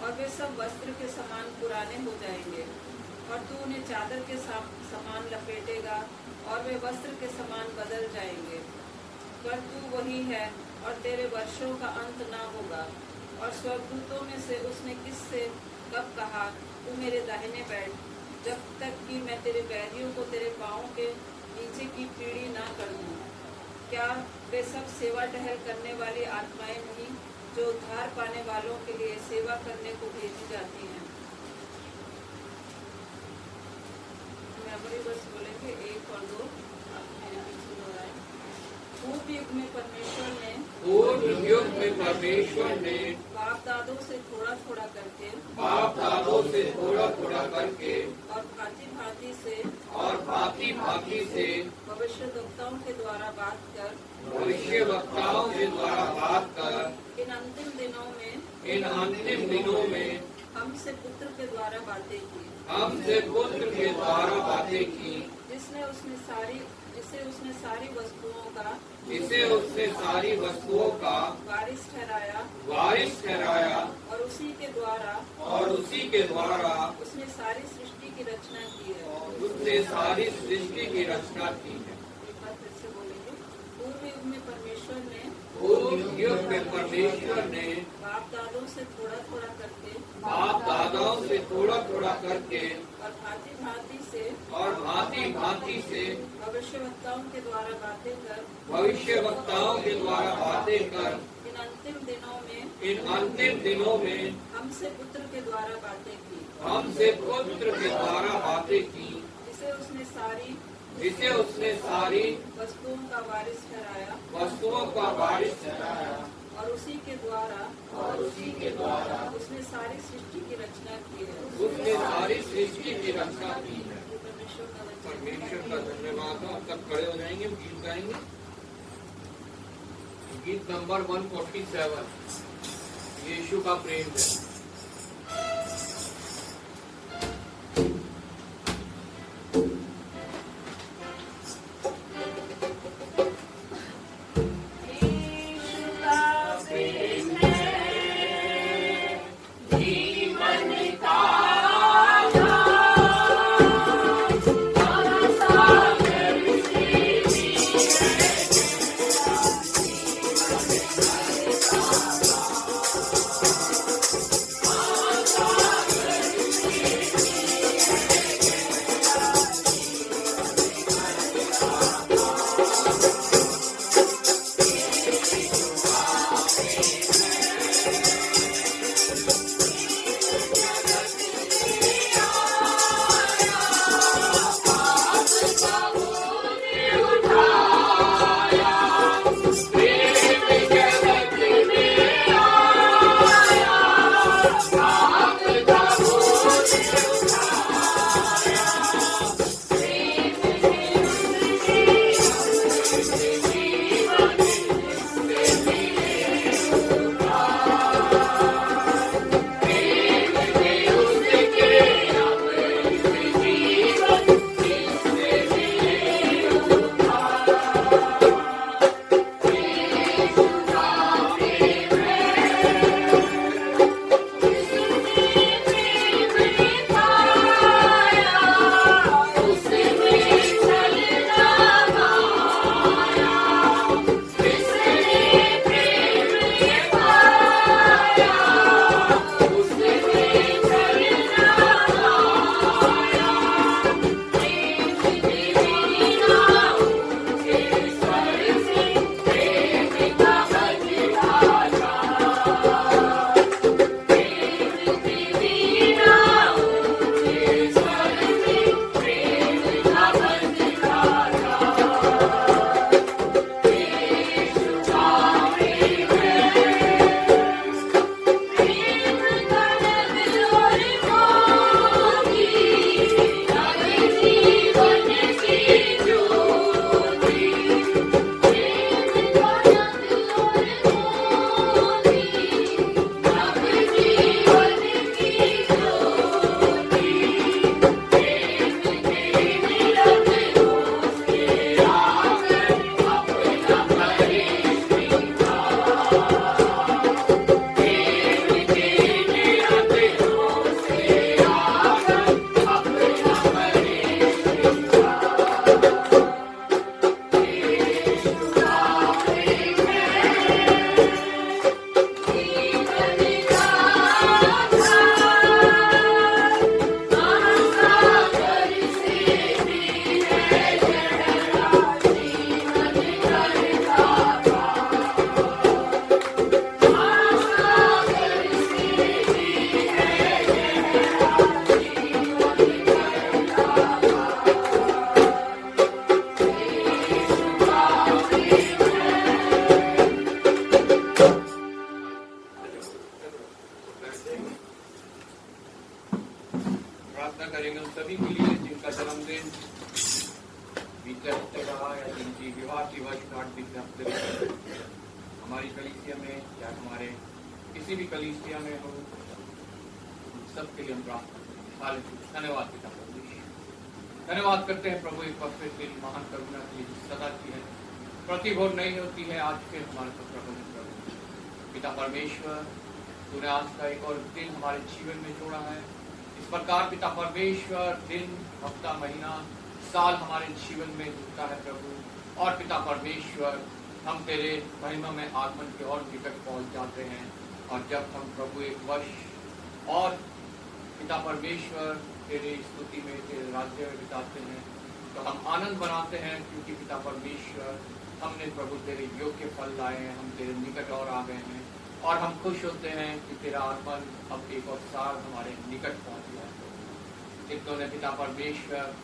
और वे सब वस्त्र के समान पुराने हो जाएंगे। और तू उन्हें चादर के समान लपेटेगा, और वे वस्त्र के समान बदल जाएंगे। पर तू वही है, और तेरे वर्षों का अंत ना होगा। और स्वर्गदूतों में से उसने किससे कब कहा, तू मेरे दाहिने बैठ, जब तक कि मैं तेरे बैरियों को तेरे पाँव के नीचे की पीढ़ी ना कर दूं। क्या वे सब सेवा टहल करने वाली आत्माएं नहीं, जो उद्धार पाने वालों के लिए सेवा करने को भेजी जाती हैं? मेमोरी बस बोलेंगे 1 और 2, आप मेरे पीछे दोहराएं। पूर्व युग में परमेश्वर ने बाप दादों से थोड़ा थोड़ा करके और भांति भांति से भविष्यवक्ताओं के द्वारा बात कर इन अंतिम दिनों में हमसे पुत्र के द्वारा बातें की, जिसे उसने सारी वस्तुओं का वारिस ठहराया, और उसी के द्वारा उसने सारी सृष्टि की रचना की है। एक बार फिर से बोलेंगे। पूर्व युग में परमेश्वर ने बाप दादों से थोड़ा थोड़ा करके और भांति भांति से भविष्यवक्ताओं के द्वारा बातें कर इन अंतिम दिनों में हमसे पुत्र के द्वारा बातें की, जिसे उसने सारी वस्तुओं का वारिस ठहराया, और उसी के द्वारा उसने सारी सृष्टि की रचना की है। परमेश्वर का धन्यवाद हो। आप सब खड़े हो जाएंगे, हम गीत गाएंगे। गीत नंबर 147, यीशु का प्रेम है। हमारे किसी भी कलीसिया में हो, सबके लिए हम प्रार्थना करते हैं। हालेलुया। धन्यवाद पिता परमेश्वर, धन्यवाद करते हैं प्रभु एक बार फिर तेरी महान करुणा के लिए जो सदा की है, प्रतिभोर नहीं होती है, आज फिर हमारे पर प्रभु ने प्रभु पिता परमेश्वर तूने आज का एक और दिन हमारे जीवन में जोड़ा है। इस प्रकार पिता परमेश्वर दिन, हफ्ता, महीना, साल हमारे जीवन में जुड़ता है प्रभु, और पिता परमेश्वर हम तेरे महिमा में आगमन के और निकट पहुंच जाते हैं। और जब हम प्रभु एक वर्ष और पिता परमेश्वर तेरे स्तुति में, तेरे राज्य में बिताते हैं, तो हम आनंद मनाते हैं, क्योंकि पिता परमेश्वर हमने प्रभु तेरे योग्य फल लाए हैं, हम तेरे निकट और आ गए हैं, और हम खुश होते हैं कि तेरा आगमन अब एक और साल हमारे निकट पहुंच गया है। कितनों ने पिता परमेश्वर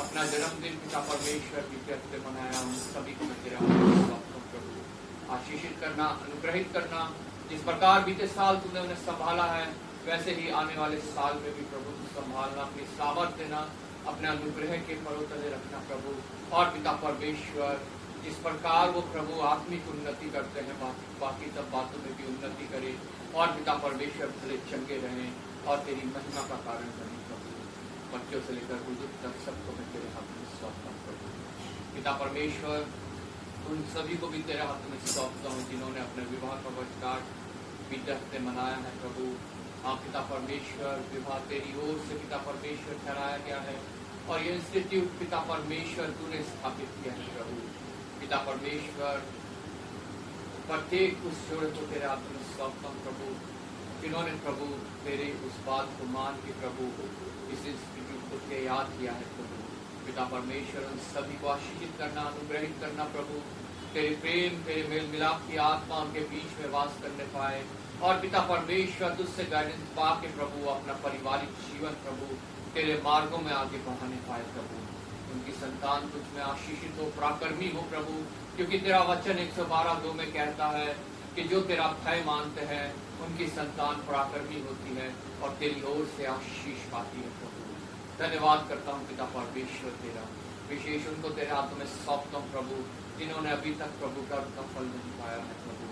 अपना जन्मदिन पिता परमेश्वर बीते हफ्ते मनाया, उन सभी को मैं तेरे प्रभु आशीषित करना, अनुग्रहित करना। जिस प्रकार बीते साल तूने उन्हें संभाला है, वैसे ही आने वाले साल में भी प्रभु संभालना, अपनी सामर्थ देना, अपने अनुग्रह के फलों तले रखना प्रभु। और पिता परमेश्वर जिस प्रकार वो प्रभु आत्मिक उन्नति करते हैं, बाकी सब बातों में भी उन्नति करे, और पिता परमेश्वर भले चंगे रहें और तेरी महिमा का कारण बने प्रभु। बच्चों से लेकर बुजुर्ग तक सबको मैं तेरे हाथ में सौंपता हूँ प्रभु। पिता परमेश्वर उन सभी को भी तेरे हाथ में सौंपता हूँ जिन्होंने अपने विवाह का वर्षगांठ बीते हफ्ते मनाया है प्रभु। हाँ पिता परमेश्वर, विवाह तेरी ओर से पिता परमेश्वर ठहराया गया है, और ये इंस्टीट्यूट पिता परमेश्वर तूने स्थापित किया है प्रभु। पिता परमेश्वर प्रत्येक उस जोड़े को तेरे हाथ में सौंपता हूँ प्रभु, जिन्होंने प्रभु तेरे उस बात को मान के प्रभु इस इंस्टीट्यूट को तैयार किया है प्रभु। पिता परमेश्वर उन सभी को आशीषित करना, अनुग्रहित करना प्रभु। तेरे प्रेम, तेरे मेल मिलाप की आत्मा उनके बीच में वास करने पाए, और पिता परमेश्वर तुझसे गाइडेंस पा के प्रभु अपना पारिवारिक जीवन प्रभु तेरे मार्गों में आगे बढ़ाने पाए प्रभु। उनकी संतान तुझ में आशीषित हो, पराक्रमी हो प्रभु, क्योंकि तेरा वचन 112:2 में कहता है कि जो तेरा भय मानते हैं उनकी संतान पराक्रमी होती है और तेरी ओर से आशीष पाती है प्रभु। धन्यवाद करता हूँ पिता परमेश्वर तेरा, विशेष उनको तेरे हाथों में सौंपता हूँ प्रभु, जिन्होंने अभी तक प्रभु कर्म का फल नहीं पाया है प्रभु।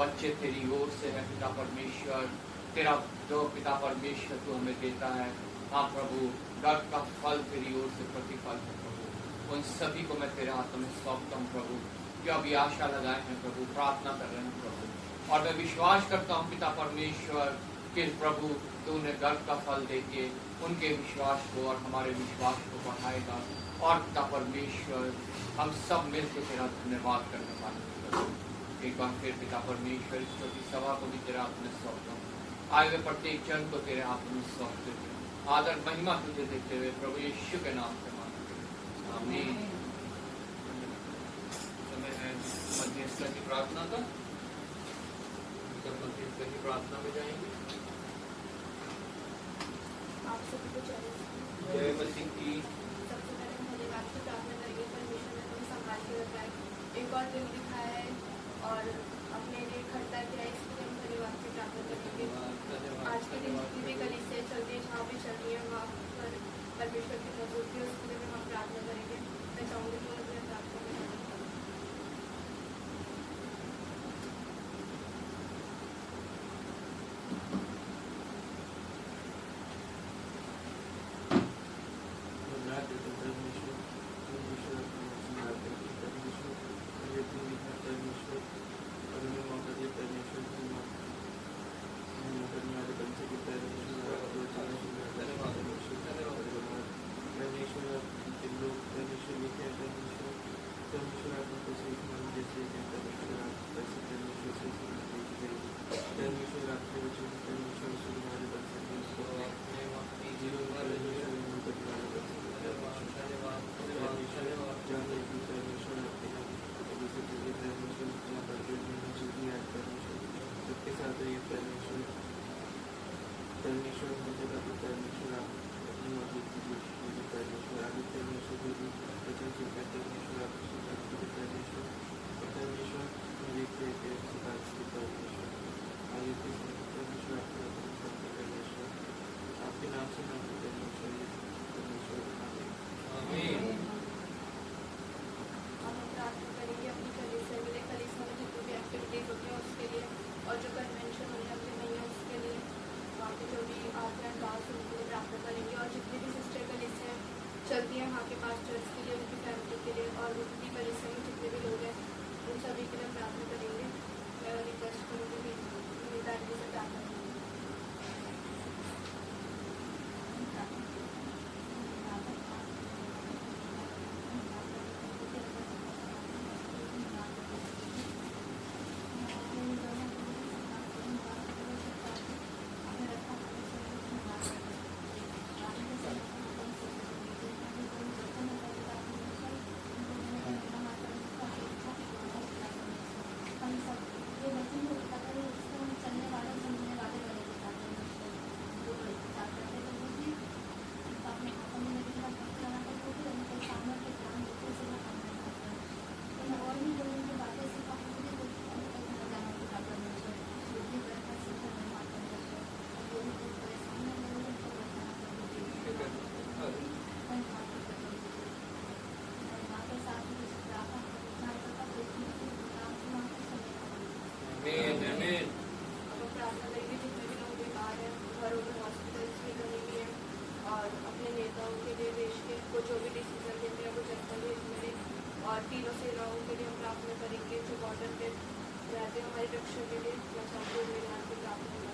बच्चे तेरी ओर से है पिता परमेश्वर, तेरा जो पिता परमेश्वर तू हमें देता है, हाँ प्रभु, गर्भ का फल तेरी ओर से प्रतिफल है प्रभु। उन सभी को मैं तेरे हाथों में सौंपता हूँ प्रभु, जो अभी आशा लगाए हैं प्रभु, प्रार्थना कर रहे हैं प्रभु। और मैं विश्वास करता हूँ पिता परमेश्वर कि प्रभु तू उन्हें गर्भ का फल देके उनके विश्वास को और हमारे विश्वास को बढ़ाएगा, और पिता परमेश्वर हम सब मिलकर तेरा धन्यवाद करने पाएंगे प्रभु। एक बार फिर पिता परमेश्वर इस छोटी सभा को भी तेरे हाथ में सौंपता हूँ, आए हुए प्रत्येक जन को तेरे हाथ में सौंपते हुए आदर महिमा तुझे देते हुए प्रभु यीशु के नाम से मांगते हैं, आमीन। समय है मध्यस्थ की प्रार्थना का, मध्यस्थ की प्रार्थना में जाएंगे। आप सभी को चाहिए जय मसीह की। सबसे पहले हम धन्यवाद की प्रार्थना करेंगे, परमेश्वर ने हमें संभाल के रखा है, एक और दिन दिखाया है और अपने लिए खड़ा किया है, इसके लिए हम धन्यवाद की प्रार्थना करेंगे। आज के दिन जितनी भी कलीसियाँ चल रही है, जहाँ भी चल रही है, वहाँ पर परमेश्वर की मौजूदगी है, उसके लिए हम प्रार्थना करेंगे। मैं चाहूँगी कि अपने प्रार्थना में और जो चलती हैं वहाँ के पास चर्च के लिए, उनकी फैमिली के लिए और उनकी परिसर में जितने भी लोग हैं उन सभी के लिए प्रार्थना करेंगे। मैं रिक्वेस्ट करूँगी कि मेरी दादी से प्रार्थना करेंगे। आमीन आमीन। अब हम प्रार्थना करेंगे जितने भी लोग बीमार हैं, घरों में, हॉस्पिटल्स में कहीं भी हैं, और अपने नेताओं के लिए, देश के को जो भी डिसीजन लेते हैं वो जनता के हित में, और तीनों सेनाओं के लिए हम प्रार्थना करेंगे जो बॉर्डर पे रहते हैं हमारी रक्षा के लिए। मैं चाहती हूँ मेरे नाम की प्रार्थना करें।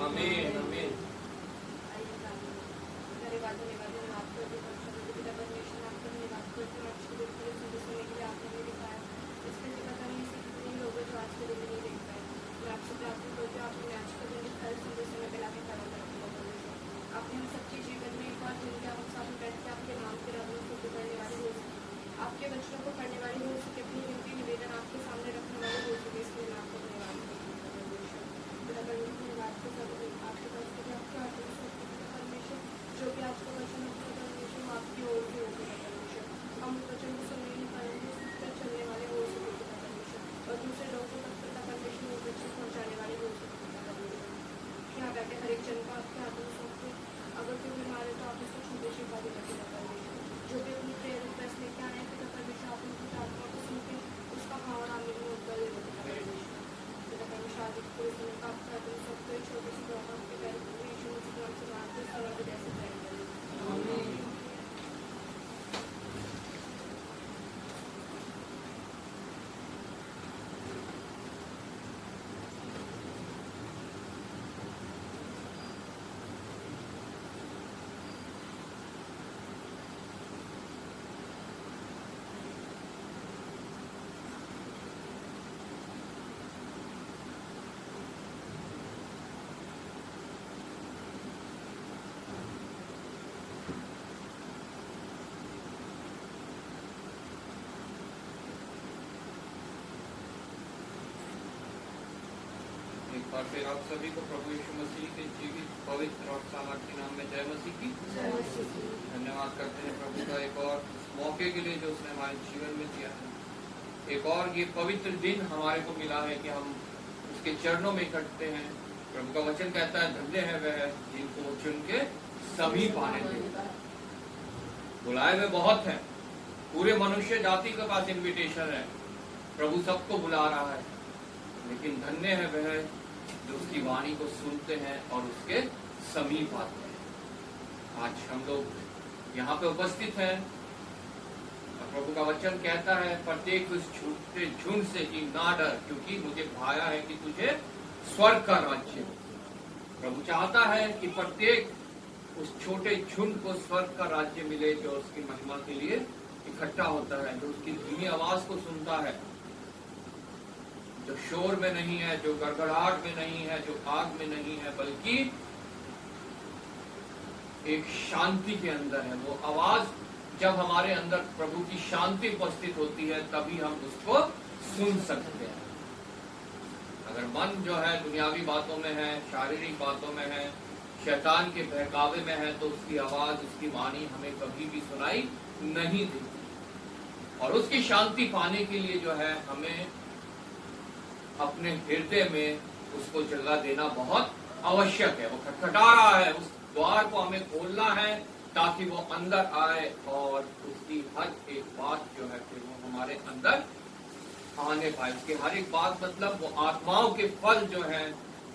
आमीन आमीन। धन्यवाद धन्यवाद धन्यवाद करते हैं परमेश्वर पिता परमेश्वर, आपका धन्यवाद करते हैं आज के दिन के लिए सुबह सुनने के लिए आपने हमें दिखाया। इसके लिए पता नहीं ऐसे कितने लोग हैं जो आज के दिन में नहीं देख पाए। मैं आपसे प्रार्थना करती हूँ आपने आज के दिन हर सुबह समय पे लाके खड़ा कर दिया परमेश्वर। आपने हम सबके जीवन में एक बार दिन के हम साथ बैठ के आपके नाम के रब में शुद्ध करने वाले हो सके, आपके बच्चों को पढ़ने वाले हो सके, अपनी विनती निवेदन आपके सामने रखने वाले हो सके। इसके लिए आपका धन्यवाद परमेश्वर। पिता परमेश्वर धन्यवाद को सब आपके पास के आपके हाथों में सौंपते हैं परमेश्वर। जो भी आज का वचन होगा परमेश्वर वो आपकी ओर से होगा परमेश्वर। हम उस वचन को सुनने नहीं पाएंगे, उस पर चलने वाले हो सके पिता परमेश्वर, और दूसरे लोगों तक पिता परमेश्वर वो वचन पहुँचाने वाले हो सके पिता परमेश्वर। यहाँ बैठे हर एक जन को आपके हाथों में सौंपते हैं। अगर कोई बीमार है तो आप उसको छूटे शिफा देना पिता परमेश्वर। जो भी अपनी प्रेयर रिक्वेस्ट लेके आए हैं पिता परमेश्वर, आप उनकी प्रार्थना को सुन के उसका भावना आमिर में उत्तर दे दो पिता परमेश्वर। पिता परमेश्वर आज पूरे समय का आपके हाथों में सौंपते हैं। छोटे से प्रॉब्लम के पैर यीशु मसीह के नाम से मारते हैं, सरल जैसे प्रेयर करें। एक बार फिर आप सभी को प्रभु यीशु मसीह के जीवित पवित्र और और सामर्थ्य नाम में जय मसीह की। धन्यवाद करते हैं प्रभु का एक और मौके के लिए जो उसने हमारे जीवन में दिया है। एक और ये पवित्र दिन हमारे को मिला है कि हम उसके चरणों में इकट्ठे हैं। प्रभु का वचन कहता है धन्य है वह जिनको वो चुन के सभी पाने देता है। बुलाए हुए बहुत हैं, पूरे मनुष्य जाति के पास इनविटेशन है, प्रभु सबको बुला रहा है, लेकिन धन्य है वह जो उसकी वाणी को सुनते हैं और उसके समीप आते हैं। आज हम लोग यहाँ पे उपस्थित हैं और प्रभु का वचन कहता है प्रत्येक उस छोटे झुंड से कि ना डर, क्योंकि मुझे भाया है कि तुझे स्वर्ग का राज्य। प्रभु चाहता है कि प्रत्येक उस छोटे झुंड को स्वर्ग का राज्य मिले, जो उसकी महिमा के लिए इकट्ठा होता है, जो उसकी धीमी आवाज को सुनता है, जो शोर में नहीं है, जो गड़गड़ाहट में नहीं है, जो आग में नहीं है, बल्कि एक शांति के अंदर है। वो आवाज जब हमारे अंदर प्रभु की शांति उपस्थित होती है तभी हम उसको सुन सकते हैं। अगर मन जो है दुनियावी बातों में है, शारीरिक बातों में है, शैतान के बहकावे में है, तो उसकी आवाज, उसकी वाणी हमें कभी भी सुनाई नहीं देती। और उसकी शांति पाने के लिए जो है हमें अपने हृदय में उसको जगह देना बहुत आवश्यक है। वो खटखटा रहा है, उस द्वार को हमें खोलना है ताकि वो अंदर आए और उसकी हर एक बात जो है फिर वो हमारे अंदर आने पाए। उसकी हर एक बात मतलब वो आत्माओं के फल जो है,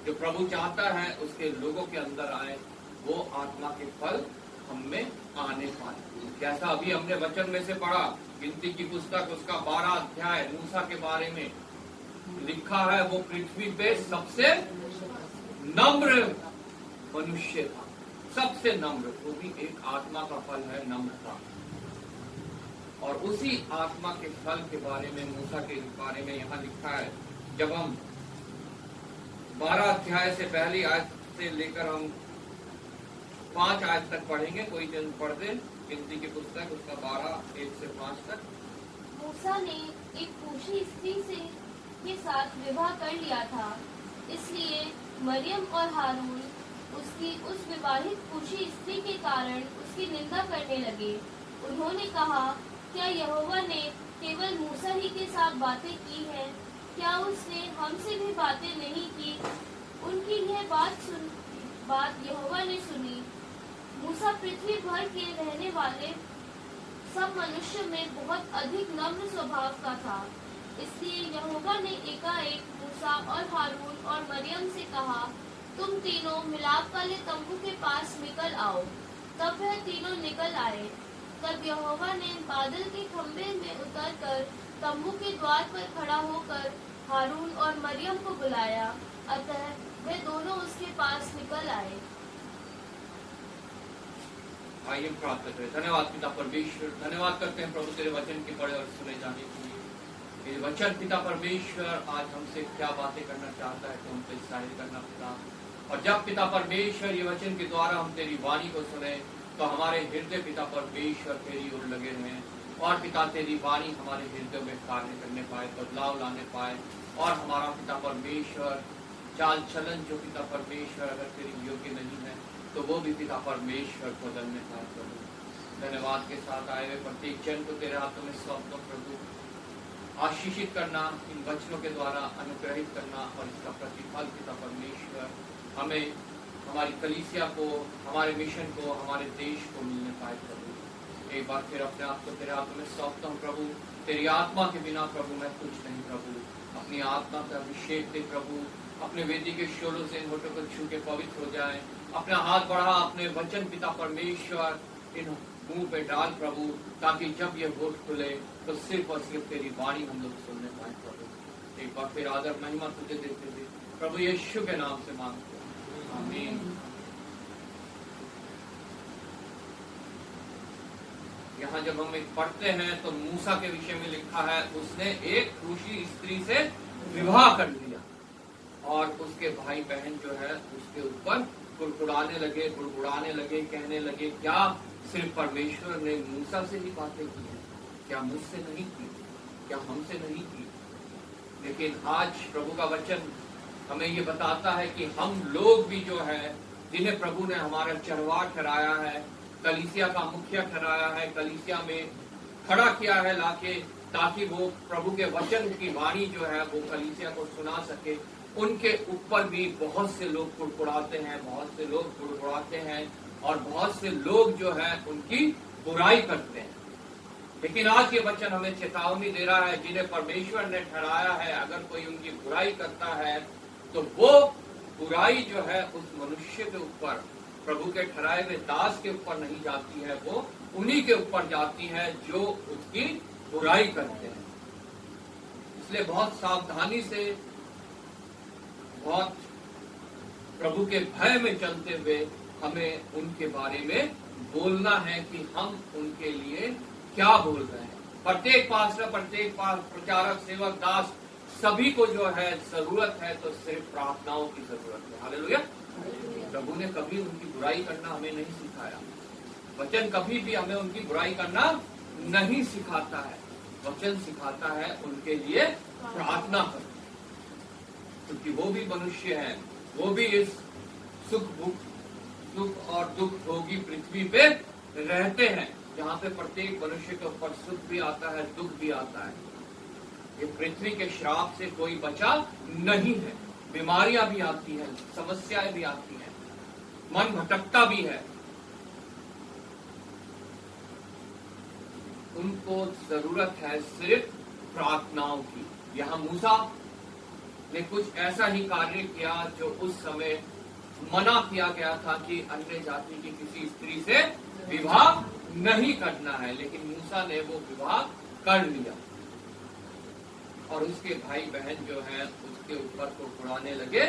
जो प्रभु चाहता है उसके लोगों के अंदर आए, वो आत्मा के फल हम में आने पाए। जैसा अभी हमने वचन में से पढ़ा, गिनती की पुस्तक उसका 12 अध्याय मूसा के बारे में लिखा है, वो पृथ्वी पे सबसे नम्र मनुष्य था, सबसे नम्र। वो भी एक आत्मा का फल है, नम्रता। और उसी आत्मा के फल के बारे में, मूसा के बारे में यहाँ लिखा है। जब हम 12 अध्याय से पहली आयत से लेकर हम 5 आयत तक पढ़ेंगे। कोई जन पढ़ दे गिनती की पुस्तक उसका 12 1 से 5 तक। मूसा ने एक कूशी स्त्री से के साथ विवाह कर लिया था, इसलिए मरियम और हारून उसकी उस विवाहित कूशी स्त्री के कारण उसकी निंदा करने लगे। उन्होंने कहा, क्या यहोवा ने केवल मूसा ही के साथ बातें की है? क्या उसने हमसे भी बातें नहीं की? उनकी यह बात यहोवा ने सुनी। मूसा पृथ्वी भर के रहने वाले सब मनुष्य में बहुत अधिक नम्र स्वभाव का था, इसलिए यहोवा ने एकाएक मूसा और हारून और मरियम से कहा, तुम तीनों मिलाप वाले तंबू के पास निकल आओ। तब वह तीनों निकल आए। तब यहोवा ने बादल के खंभे में उतरकर तंबू के द्वार पर खड़ा होकर हारून और मरियम को बुलाया, अतः वे दोनों उसके पास निकल आए। आइए प्रार्थना करें। धन्यवाद पिता परमेश्वर, धन्यवाद करते हैं प्रभु तेरे वचन के पढ़े और सुने जाने के लिए। ये वचन पिता परमेश्वर आज हमसे क्या बातें करना चाहता है, तो हमसे जाहिर करना पिता। और जब पिता परमेश्वर ये वचन के द्वारा हम तेरी वाणी को सुने तो हमारे हृदय पिता परमेश्वर तेरी ओर लगे रहें, और पिता तेरी वाणी हमारे हृदय में कार्य करने पाए, बदलाव लाने पाए, और हमारा पिता परमेश्वर चाल चलन जो पिता परमेश्वर अगर तेरी योग्य नहीं है तो वो भी पिता परमेश्वर बदलने पाए। प्रभु धन्यवाद के साथ आए हुए प्रत्येक जन को तेरे हाथों में सौंप दो प्रभु। आशीषित करना, इन वचनों के द्वारा अनुग्रहित करना, और इसका प्रतिफल पिता परमेश्वर हमें, हमारी कलीसिया को, हमारे मिशन को, हमारे देश को मिलने पाए। प्रभु एक बार फिर अपने आप को तेरे हाथों में सौंपता हूँ प्रभु। तेरी आत्मा के बिना प्रभु मैं कुछ नहीं प्रभु। अपनी आत्मा का अभिषेक दे प्रभु। अपने वेदी के शोलों से इन होठों को छू के पवित्र हो जाए। अपना हाथ बढ़ा, अपने वचन पिता परमेश्वर इन मुंह पे डाल प्रभु, ताकि जब ये होठ खुले तो सिर्फ और सिर्फ तेरी वाणी हम लोग सुनने पाए प्रभु। एक बार फिर आदर महिमा तुझे देते थे प्रभु, यीशु के नाम से मांगते हैं, आमीन। यहाँ जब हम एक पढ़ते हैं तो मूसा के विषय में लिखा है, उसने एक रूसी स्त्री से विवाह कर लिया और उसके भाई बहन जो है उसके ऊपर कुड़कुड़ाने लगे, कहने लगे, क्या सिर्फ परमेश्वर ने मूसा से ही बातें की है? क्या मुझसे नहीं की? क्या हमसे नहीं की? लेकिन आज प्रभु का वचन हमें ये बताता है कि हम लोग भी जो है जिन्हें प्रभु ने हमारा चरवाह ठहराया है, कलीसिया का मुखिया ठहराया है, कलीसिया में खड़ा किया है लाके, ताकि वो प्रभु के वचन की वाणी जो है वो कलीसिया को सुना सके, उनके ऊपर भी बहुत से लोग कुड़कुड़ाते हैं, बहुत से लोग गुड़गुड़ाते हैं और बहुत से लोग जो है उनकी बुराई करते हैं। लेकिन आज ये वचन हमें चेतावनी दे रहा है, जिन्हें परमेश्वर ने ठहराया है, अगर कोई उनकी बुराई करता है तो वो बुराई जो है उस मनुष्य के ऊपर, प्रभु के ठहराए हुए दास के ऊपर नहीं जाती है, वो उन्हीं के ऊपर जाती है जो उसकी बुराई करते हैं। इसलिए बहुत सावधानी से, बहुत प्रभु के भय में चलते हुए हमें उनके बारे में बोलना है कि हम उनके लिए क्या बोल रहे हैं। प्रत्येक पास्टर, प्रत्येक प्रचारक, सेवक, दास, सभी को जो है जरूरत है तो सिर्फ प्रार्थनाओं की जरूरत है। हालेलुया। प्रभु ने कभी उनकी बुराई करना हमें नहीं सिखाया, वचन कभी भी हमें उनकी बुराई करना नहीं सिखाता है। वचन सिखाता है उनके लिए प्रार्थना करना, क्योंकि वो भी मनुष्य हैं, वो भी इस सुख और दुख भोगी पृथ्वी पे रहते हैं, जहाँ पे प्रत्येक मनुष्य के ऊपर सुख भी आता है, दुख भी आता है। ये पृथ्वी के श्राप से कोई बचा नहीं है। बीमारियां भी आती हैं, समस्याएं भी आती हैं, मन भटकता भी है। उनको जरूरत है सिर्फ प्रार्थनाओं की। यहाँ मूसा ने कुछ ऐसा ही कार्य किया जो उस समय मना किया गया था कि अन्य जाति की किसी स्त्री से विवाह नहीं करना है, लेकिन मूसा ने वो विवाह कर लिया और उसके भाई बहन जो हैं उसके ऊपर गुड़गुड़ाने लगे,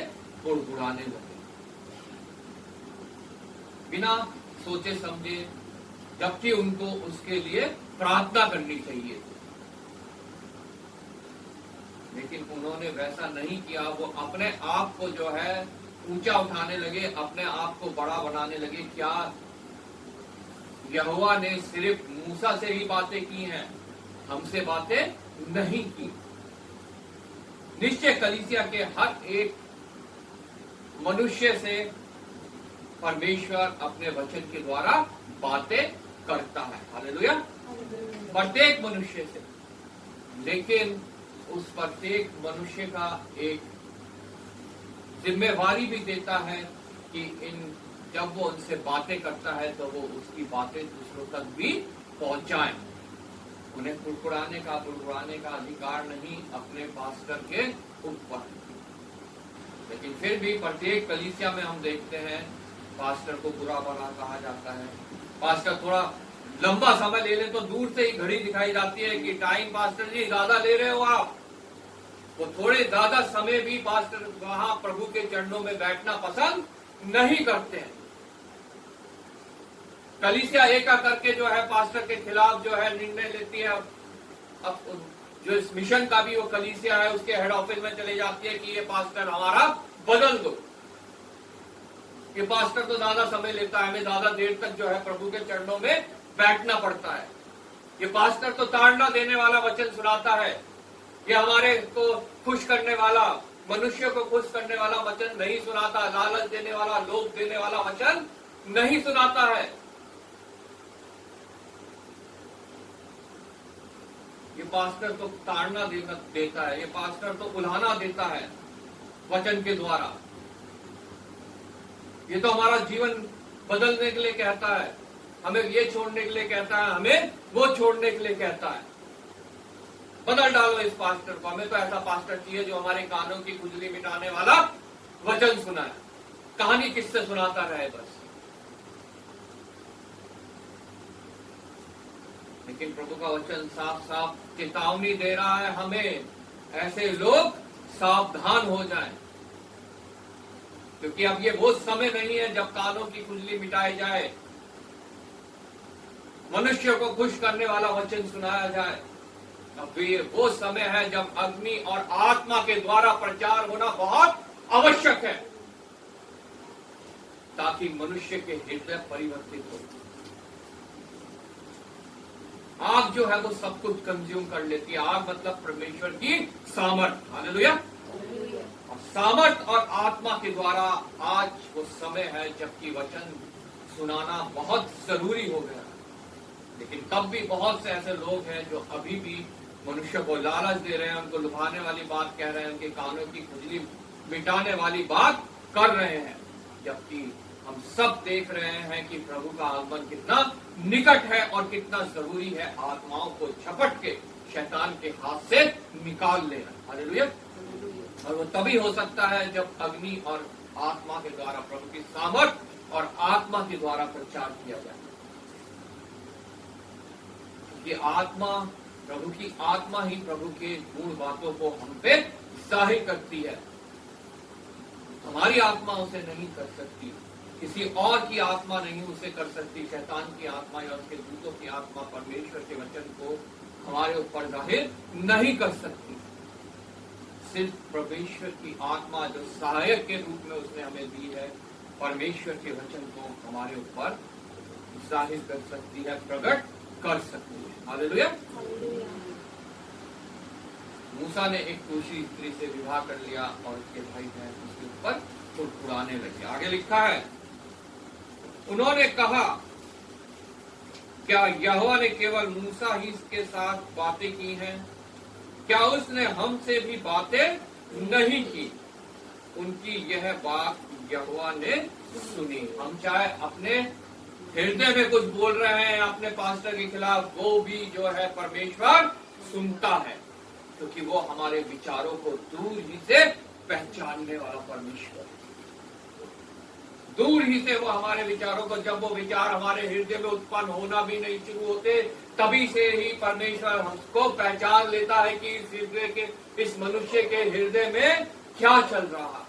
बिना सोचे समझे, जबकि उनको उसके लिए प्रार्थना करनी चाहिए थी। लेकिन उन्होंने वैसा नहीं किया। वो अपने आप को जो है ऊंचा उठाने लगे, अपने आप को बड़ा बनाने लगे। क्या यहोवा ने सिर्फ मूसा से ही बातें की हैं, हमसे बातें नहीं की? निश्चय कलीसिया के हर एक मनुष्य से परमेश्वर अपने वचन के द्वारा बातें करता है। हालेलुया। प्रत्येक मनुष्य से। लेकिन उस प्रत्येक मनुष्य का एक जिम्मेवारी भी देता है कि जब वो उनसे बातें करता है तो वो उसकी बातें दूसरों तक भी पहुंचाएं। उन्हें बुड़बुड़ाने का अधिकार नहीं अपने पास्टर के ऊपर। लेकिन फिर भी प्रत्येक कलीसिया में हम देखते हैं पास्टर को बुरा भला कहा जाता है। पास्टर थोड़ा लंबा समय ले ले तो दूर से ही घड़ी दिखाई जाती है कि टाइम पास्टर जी ज्यादा ले रहे हो आप। वो थोड़े ज्यादा समय भी पास्टर वहां प्रभु के चरणों में बैठना पसंद नहीं करते हैं। कलीसिया एका करके जो है पास्टर के खिलाफ जो है निर्णय लेती है। अब जो इस मिशन का भी वो कलीसिया है उसके हेड ऑफिस में चले जाती है कि ये पास्टर हमारा बदल दो। ये पास्टर तो ज्यादा समय लेता है, हमें ज्यादा देर तक जो है प्रभु के चरणों में बैठना पड़ता है। ये पास्टर तो ताड़ना देने वाला वचन सुनाता है। ये हमारे को खुश करने वाला, मनुष्य को खुश करने वाला वचन नहीं सुनाता। लालच देने वाला, लोभ देने वाला वचन नहीं सुनाता है। ये पास्टर तो ताड़ना देता है, ये पास्टर तो उल्हाना देता है वचन के द्वारा। ये तो हमारा जीवन बदलने के लिए कहता है, हमें ये छोड़ने के लिए कहता है, हमें वो छोड़ने के लिए कहता है। बदल डालो इस पास्टर को। हमें तो ऐसा पास्टर चाहिए जो हमारे कानों की खुजली मिटाने वाला वचन सुनाए। कहानी किससे सुनाता रहे बस। लेकिन प्रभु का वचन साफ साफ चेतावनी दे रहा है हमें, ऐसे लोग सावधान हो जाएं, क्योंकि अब ये वो समय नहीं है जब कानों की खुजली मिटाई जाए, मनुष्य को खुश करने वाला वचन सुनाया जाए। अब ये वो समय है जब अग्नि और आत्मा के द्वारा प्रचार होना बहुत आवश्यक है, ताकि मनुष्य के हृदय परिवर्तित हो। आग जो है वो सब कुछ कंज्यूम कर लेती है। आग मतलब परमेश्वर की सामर्थ। हालेलुया। और सामर्थ और आत्मा के द्वारा आज वो समय है जबकि वचन सुनाना बहुत जरूरी हो गया। लेकिन तब भी बहुत से ऐसे लोग हैं जो अभी भी मनुष्य को लालच दे रहे हैं, उनको लुभाने वाली बात कह रहे हैं, उनके कानों की खुजली मिटाने वाली बात कर रहे हैं, जबकि हम सब देख रहे हैं कि प्रभु का आगमन कितना निकट है और कितना जरूरी है आत्माओं को झपट के शैतान के हाथ से निकाल लेना। हालेलुया। और वो तभी हो सकता है जब अग्नि और आत्मा के द्वारा प्रभु की सामर्थ और आत्मा के द्वारा प्रचार किया जाए। कि आत्मा, प्रभु की आत्मा ही प्रभु के गुण बातों को हम पे जाहिर करती है। हमारी आत्मा उसे नहीं कर सकती, किसी और की आत्मा नहीं उसे कर सकती। शैतान की आत्मा या उसके दूतों की आत्मा परमेश्वर के वचन को हमारे ऊपर जाहिर नहीं कर सकती। सिर्फ परमेश्वर की आत्मा जो सहायक के रूप में उसने हमें दी है, परमेश्वर के वचन को हमारे ऊपर जाहिर कर सकती है, प्रकट कर सकती है। हालेलुया। मूसा ने एक दूसरी स्त्री से विवाह कर लिया और उसके भाई बहन उसके ऊपर फुड़फुड़ाने लगे। आगे लिखा है, उन्होंने कहा, क्या यहोवा ने केवल मूसा ही के साथ बातें की हैं? क्या उसने हमसे भी बातें नहीं की? उनकी यह बात यहोवा ने सुनी। हम चाहे अपने हृदय में कुछ बोल रहे हैं अपने पास्टर के खिलाफ, वो भी जो है परमेश्वर सुनता है, क्योंकि वो हमारे विचारों को दूर ही से पहचानने वाला परमेश्वर है। दूर ही से वो हमारे विचारों को, जब वो विचार हमारे हृदय में उत्पन्न होना भी नहीं शुरू होते, तभी से ही परमेश्वर हमको पहचान लेता है कि इस हृदय के, इस मनुष्य के हृदय में क्या चल रहा है।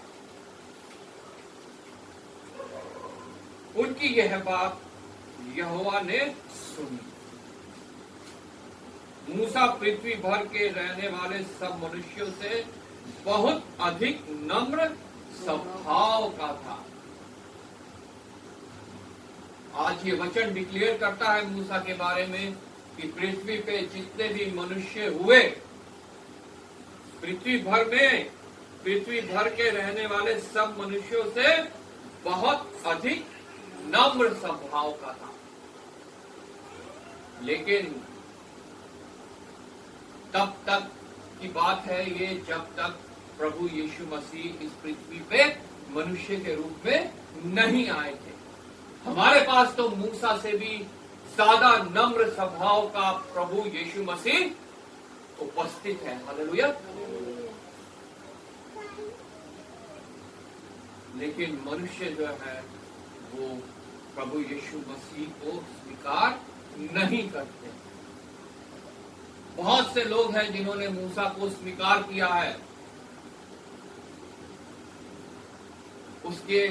उनकी यह बात यहोवा ने सुनी। मूसा पृथ्वी भर के रहने वाले सब मनुष्यों से बहुत अधिक नम्र स्वभाव का था। आज ये वचन डिक्लेयर करता है मूसा के बारे में कि पृथ्वी पे जितने भी मनुष्य हुए, पृथ्वी भर के रहने वाले सब मनुष्यों से बहुत अधिक नम्र स्वभाव का था। लेकिन तब तक की बात है ये, जब तक प्रभु यीशु मसीह इस पृथ्वी पे मनुष्य के रूप में नहीं आए थे। हमारे पास तो मूसा से भी ज्यादा नम्र स्वभाव का प्रभु यीशु मसीह उपस्थित है। हालेलुया। लेकिन मनुष्य जो है वो प्रभु यीशु मसीह को स्वीकार नहीं करते। बहुत से लोग हैं जिन्होंने मूसा को स्वीकार किया है, उसके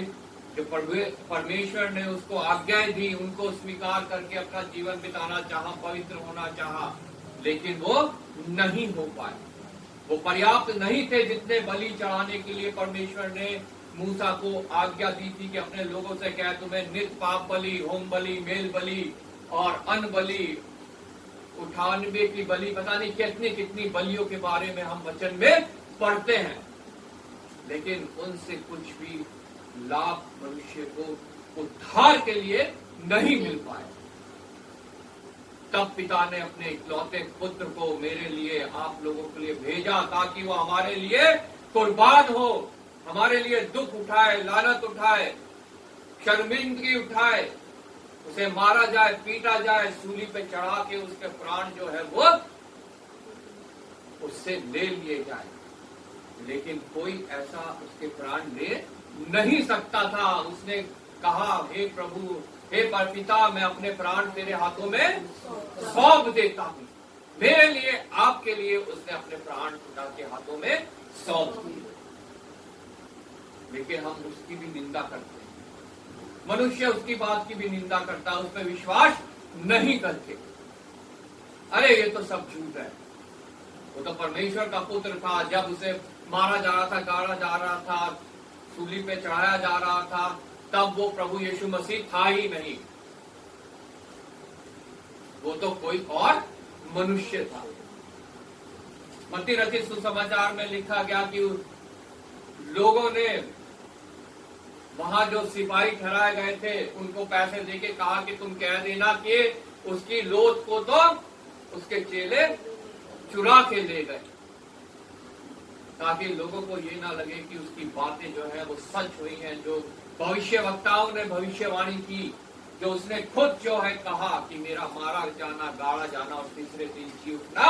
जो परमेश्वर ने उसको आज्ञाएं दी उनको स्वीकार करके अपना जीवन बिताना चाहा, पवित्र होना चाहा, लेकिन वो नहीं हो पाए। वो पर्याप्त नहीं थे जितने बलि चढ़ाने के लिए परमेश्वर ने मूसा को आज्ञा दी थी कि अपने लोगों से कहे तुम्हें नित्य पाप बलि, होम बलि, मेल बलि और अन्न बलि, उठानवे की बलि, पता नहीं कितनी कितनी बलियों के बारे में हम वचन में पढ़ते हैं। लेकिन उनसे कुछ भी लाभ मनुष्य को उद्धार के लिए नहीं मिल पाए। तब पिता ने अपने इकलौते पुत्र को मेरे लिए, आप लोगों के लिए भेजा ताकि वो हमारे लिए कुर्बान हो, हमारे लिए दुख उठाए, लानत उठाए, शर्मिंदगी उठाए, उसे मारा जाए, पीटा जाए, सूली पे चढ़ा के उसके प्राण जो है वो उससे ले लिए जाए। लेकिन कोई ऐसा उसके प्राण ले नहीं सकता था। उसने कहा, हे प्रभु, हे परपिता, मैं अपने प्राण तेरे हाथों में सौंप देता हूँ। मेरे लिए, आपके लिए उसने अपने प्राण पिता के हाथों में सौंप दिए। लेकिन हम उसकी भी निंदा करते हैं, मनुष्य उसकी बात की भी निंदा करता है, उस पर विश्वास नहीं करते। अरे ये तो सब झूठ है, वो तो परमेश्वर का पुत्र था। जब उसे मारा जा रहा था, गाड़ा जा रहा था, सूली पे चढ़ाया जा रहा था, तब वो प्रभु यीशु मसीह था ही नहीं, वो तो कोई और मनुष्य था। मत्ती रचित सुसमाचार में लिखा गया कि लोगों ने वहां जो सिपाही ठहराए गए थे उनको पैसे देके कहा कि तुम कह देना कि उसकी लोथ को तो उसके चेले चुरा के ले गए, ताकि लोगों को ये ना लगे कि उसकी बातें जो है वो सच हुई हैं, जो भविष्यवक्ताओं ने भविष्यवाणी की, जो उसने खुद जो है कहा कि मेरा मारा जाना, गाड़ा जाना और तीसरे दिन जी उठना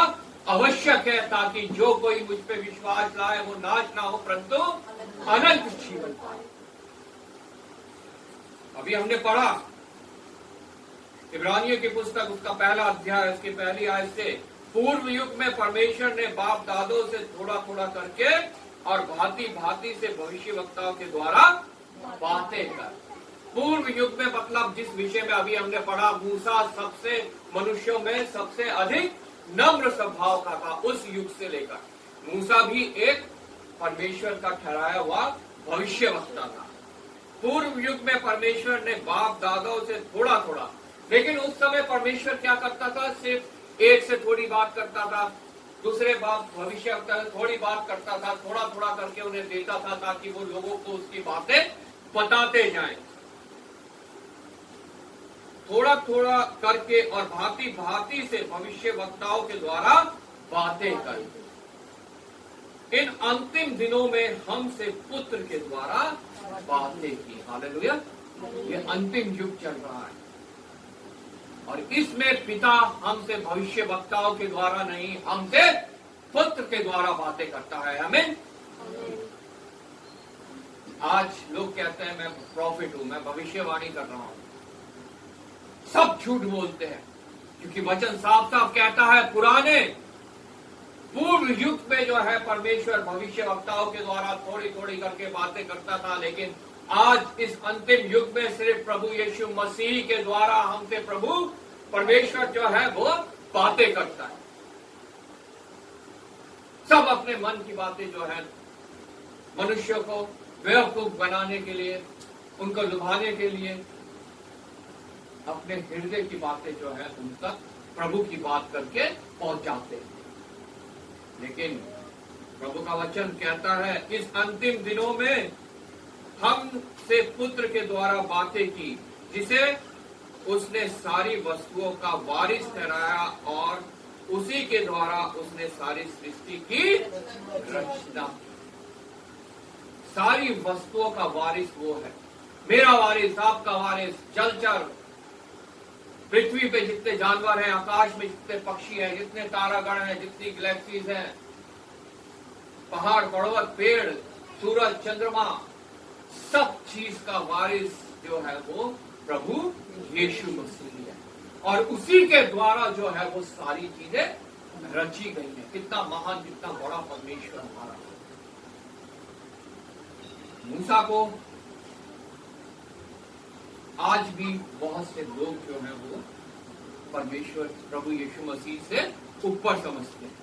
आवश्यक है, ताकि जो कोई मुझ पे विश्वास लाए वो नाश ना हो परंतु अनंत जीवन पाए। अभी हमने पढ़ा इब्रानियों की पुस्तक उसका पहला अध्याय उसकी पहली आयत से, पूर्व युग में परमेश्वर ने बाप दादों से थोड़ा थोड़ा करके और भांति भांति से भविष्यवक्ताओं के द्वारा बातें कर। पूर्व युग में मतलब जिस विषय में अभी हमने पढ़ा, मूसा सबसे मनुष्यों में सबसे अधिक नम्र स्वभाव का था। उस युग से लेकर मूसा भी एक परमेश्वर का ठहराया हुआ भविष्यवक्ता था। पूर्व युग में परमेश्वर ने बाप दादाओं से थोड़ा थोड़ा, लेकिन उस समय परमेश्वर क्या करता था, सिर्फ एक से थोड़ी बात करता था, दूसरे बाप भविष्यवक्ता से थोड़ी बात करता था, थोड़ा थोड़ा करके उन्हें देता था ताकि वो लोगों को उसकी बातें बताते जाएं। थोड़ा थोड़ा करके और भांति भांति से भविष्यवक्ताओं के द्वारा बातें कर। इन अंतिम दिनों में हमसे पुत्र के द्वारा बातें की। हालेलुया। ये अंतिम युग चल रहा है और इसमें पिता हमसे भविष्यवक्ताओं के द्वारा नहीं, हमसे पुत्र के द्वारा बातें करता है। आमीन। आज लोग कहते हैं मैं प्रॉफिट हूं, मैं भविष्यवाणी कर रहा हूं। सब झूठ बोलते हैं, क्योंकि वचन साफ साफ कहता है पुराने पूर्व युग में जो है परमेश्वर भविष्यवक्ताओं के द्वारा थोड़ी थोड़ी करके बातें करता था, लेकिन आज इस अंतिम युग में सिर्फ प्रभु यीशु मसीह के द्वारा हमसे प्रभु परमेश्वर जो है वो बातें करता है। सब अपने मन की बातें जो है मनुष्यों को बेवकूफ बनाने के लिए, उनको लुभाने के लिए अपने हृदय की बातें जो है उन तक प्रभु की बात करके पहुंचाते हैं। लेकिन प्रभु का वचन कहता है इस अंतिम दिनों में हमसे पुत्र के द्वारा बातें की, जिसे उसने सारी वस्तुओं का वारिस ठहराया और उसी के द्वारा उसने सारी सृष्टि की रचना की। सारी वस्तुओं का वारिस वो है, मेरा वारिस, आपका वारिस, जलचर, पृथ्वी पे जितने जानवर हैं, आकाश में जितने पक्षी हैं, जितने तारागण हैं, जितनी गैलेक्सीज हैं, पहाड़ पर्वत पेड़ सूरज चंद्रमा, सब चीज का वारिस जो है वो प्रभु यीशु मसीह है और उसी के द्वारा जो है वो सारी चीजें रची गई हैं। कितना महान, कितना बड़ा परमेश्वर हमारा। मूसा को आज भी बहुत से लोग जो हैं वो परमेश्वर प्रभु यीशु मसीह से ऊपर समझते हैं,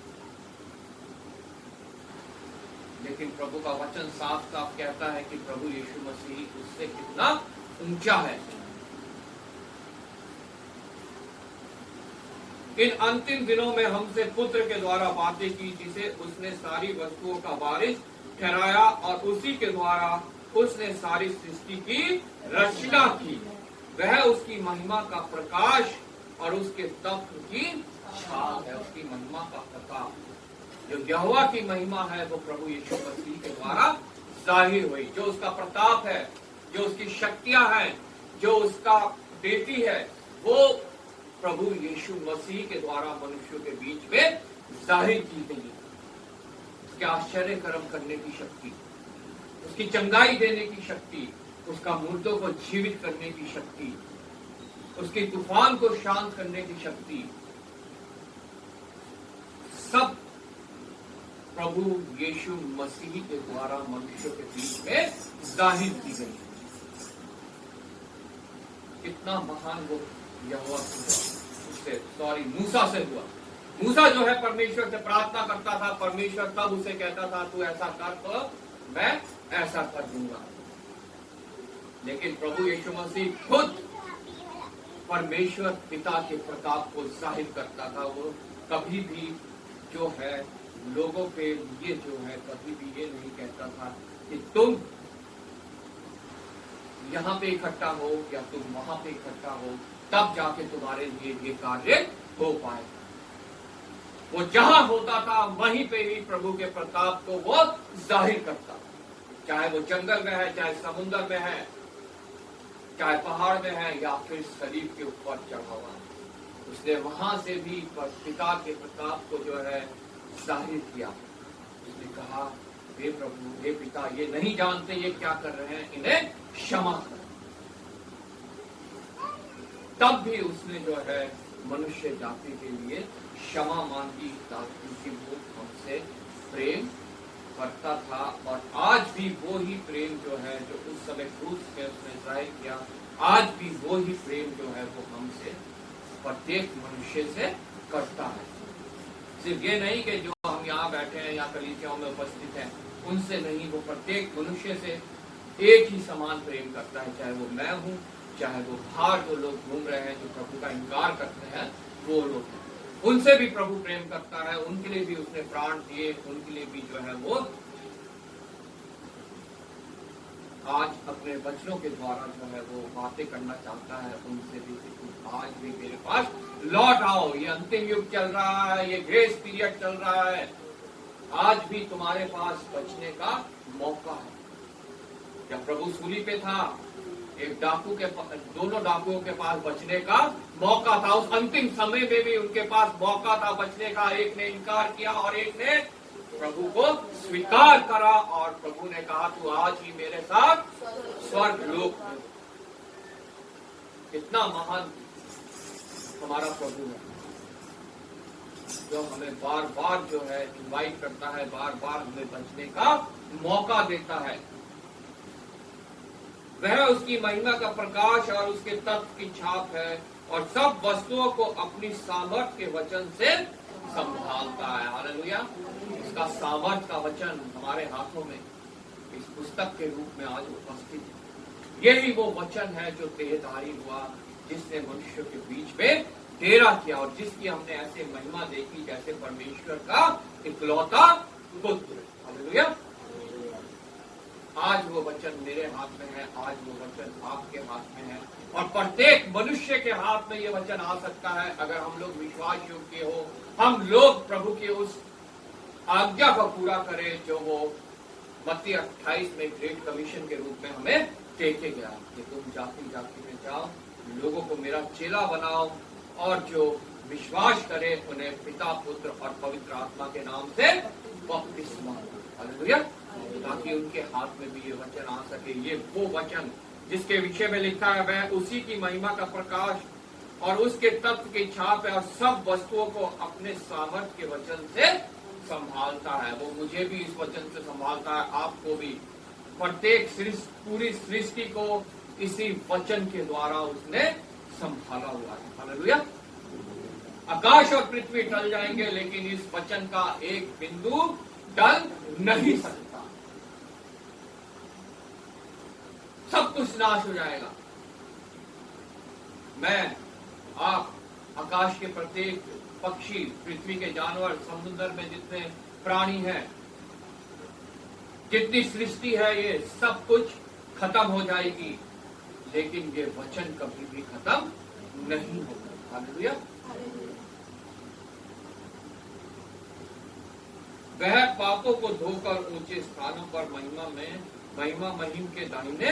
लेकिन प्रभु का वचन साफ साफ कहता है कि प्रभु यीशु मसीह उससे कितना ऊंचा है। इन अंतिम दिनों में हमसे पुत्र के द्वारा बातें की, जिसे उसने सारी वस्तुओं का वारिस ठहराया और उसी के द्वारा उसने सारी सृष्टि की रचना की। वह उसकी महिमा का प्रकाश और उसके तत्व की छाप है। उसकी महिमा का प्रकाश, जो यहोवा की महिमा है, वो प्रभु यीशु मसीह के द्वारा जाहिर हुई। जो उसका प्रताप है, जो उसकी शक्तियां हैं, जो उसका बेटी है, वो प्रभु यीशु मसीह के द्वारा मनुष्यों के बीच में जाहिर की गई। उसके आश्चर्य कर्म करने की शक्ति, उसकी चंगाई देने की शक्ति, उसका मुर्दों को जीवित करने की शक्ति, उसके तूफान को शांत करने की शक्ति, सब प्रभु यीशु मसीह के द्वारा मनुष्यों के बीच में जाहिर की गई। कितना महान वो यहोवा उससे मूसा से हुआ। मूसा जो है परमेश्वर से प्रार्थना करता था, परमेश्वर तब उसे कहता था तू ऐसा कर तो मैं ऐसा कर दूंगा। लेकिन प्रभु यीशु मसीह खुद परमेश्वर पिता के प्रताप को जाहिर करता था। वो कभी भी जो है लोगों पे ये जो है कभी भी ये नहीं कहता था कि तुम यहाँ पे इकट्ठा हो या तुम वहां पे इकट्ठा हो, तब जाके तुम्हारे लिए ये कार्य हो पाए। वो जहां होता था वहीं पे ही प्रभु के प्रताप को वो जाहिर करता, चाहे वो जंगल में है, चाहे समुद्र में है, चाहे पहाड़ में है, या फिर शरीर के ऊपर चढ़ा हुआ है। उसने वहां से भी पिता के प्रताप को जो है जाहिर किया। उसने कहा, हे प्रभु, हे पिता, ये नहीं जानते ये क्या कर रहे हैं, इन्हें क्षमा कर। तब भी उसने जो है मनुष्य जाति के लिए क्षमा मांगी, ताकि वो हमसे प्रेम करता था। और आज भी वो ही प्रेम जो है, जो उस समय क्रूस में उसने जाहिर किया, आज भी वो ही प्रेम जो है वो हमसे, प्रत्येक मनुष्य से करता है। सिर्फ ये नहीं कि जो हम यहाँ बैठे हैं या कलीसियाओं में उपस्थित हैं उनसे नहीं, वो प्रत्येक मनुष्य से एक ही समान प्रेम करता है, चाहे वो मैं हूँ, चाहे वो बाहर जो लोग घूम रहे हैं, जो प्रभु का इनकार करते हैं, वो लोग हैं, उनसे भी प्रभु प्रेम करता है। उनके लिए भी उसने प्राण दिए, उनके लिए भी जो है वो आज अपने बच्चों के द्वारा जो है वो बातें करना चाहता है। उनसे भी आज भी मेरे पास लौट आओ, ये अंतिम युग चल रहा है, ये ग्रेस पीरियड चल रहा है, आज भी तुम्हारे पास बचने का मौका है। जब प्रभु सूली पे था, एक डाकू के, दोनों डाकुओं के पास बचने का मौका था। उस अंतिम समय में भी उनके पास मौका था बचने का। एक ने इनकार किया और एक ने प्रभु को स्वीकार करा, और प्रभु ने कहा, तू आज ही मेरे साथ स्वर्ग लोक में। कितना महान हमारा प्रभु है, जो हमें बार बार जो है इनवाइट करता है, बार बार हमें बचने का मौका देता है। वह उसकी महिमा का प्रकाश और उसके तत्व की छाप है, और सब वस्तुओं को अपनी सामर्थ्य के वचन से संभालता है। हालेलुया। इसका सामर्थ्य का वचन हमारे हाथों में इस पुस्तक के रूप में आज उपस्थित है। यही वो वचन है जो देहधारी हुआ, जिसने मनुष्य के बीच में डेरा किया, और जिसकी हमने ऐसे महिमा देखी जैसे परमेश्वर का इकलौता पुत्र। हालेलुया। आज वो वचन मेरे हाथ में है, आज वो वचन आपके हाथ में है, और प्रत्येक मनुष्य के हाथ में ये वचन आ सकता है, अगर हम लोग विश्वास योग्य हो, हम लोग प्रभु की उस आज्ञा को पूरा करें जो वो मत्ती 28 में ग्रेट कमीशन के रूप में हमें देके गया कि तुम जाति जाति में जाओ, लोगों को मेरा चेला बनाओ, और जो विश्वास करे उन्हें पिता, पुत्र और पवित्र आत्मा के नाम से बपतिस्मा दो। हालेलुया। ताकि उनके हाथ में भी ये वचन आ सके। ये वो वचन जिसके विषय में लिखा है, वह उसी की महिमा का प्रकाश और उसके तत्व की छाप है, और सब वस्तुओं को अपने सामर्थ्य के वचन से संभालता है। वो मुझे भी इस वचन से संभालता है, आपको भी। प्रत्येक पूरी सृष्टि को इसी वचन के द्वारा उसने संभाला हुआ है। हालेलुया। आकाश और पृथ्वी टल जाएंगे, लेकिन इस वचन का एक बिंदु टल नहीं सकता। सब कुछ नाश हो जाएगा। मैं, आप, आकाश के प्रत्येक पक्षी, पृथ्वी के जानवर, समुद्र में जितने प्राणी हैं, जितनी सृष्टि है, ये सब कुछ खत्म हो जाएगी, लेकिन ये वचन कभी भी खत्म नहीं होगा। हालेलुया। वह पापों को धोकर ऊंचे स्थानों पर महिमा महिम के दाहिने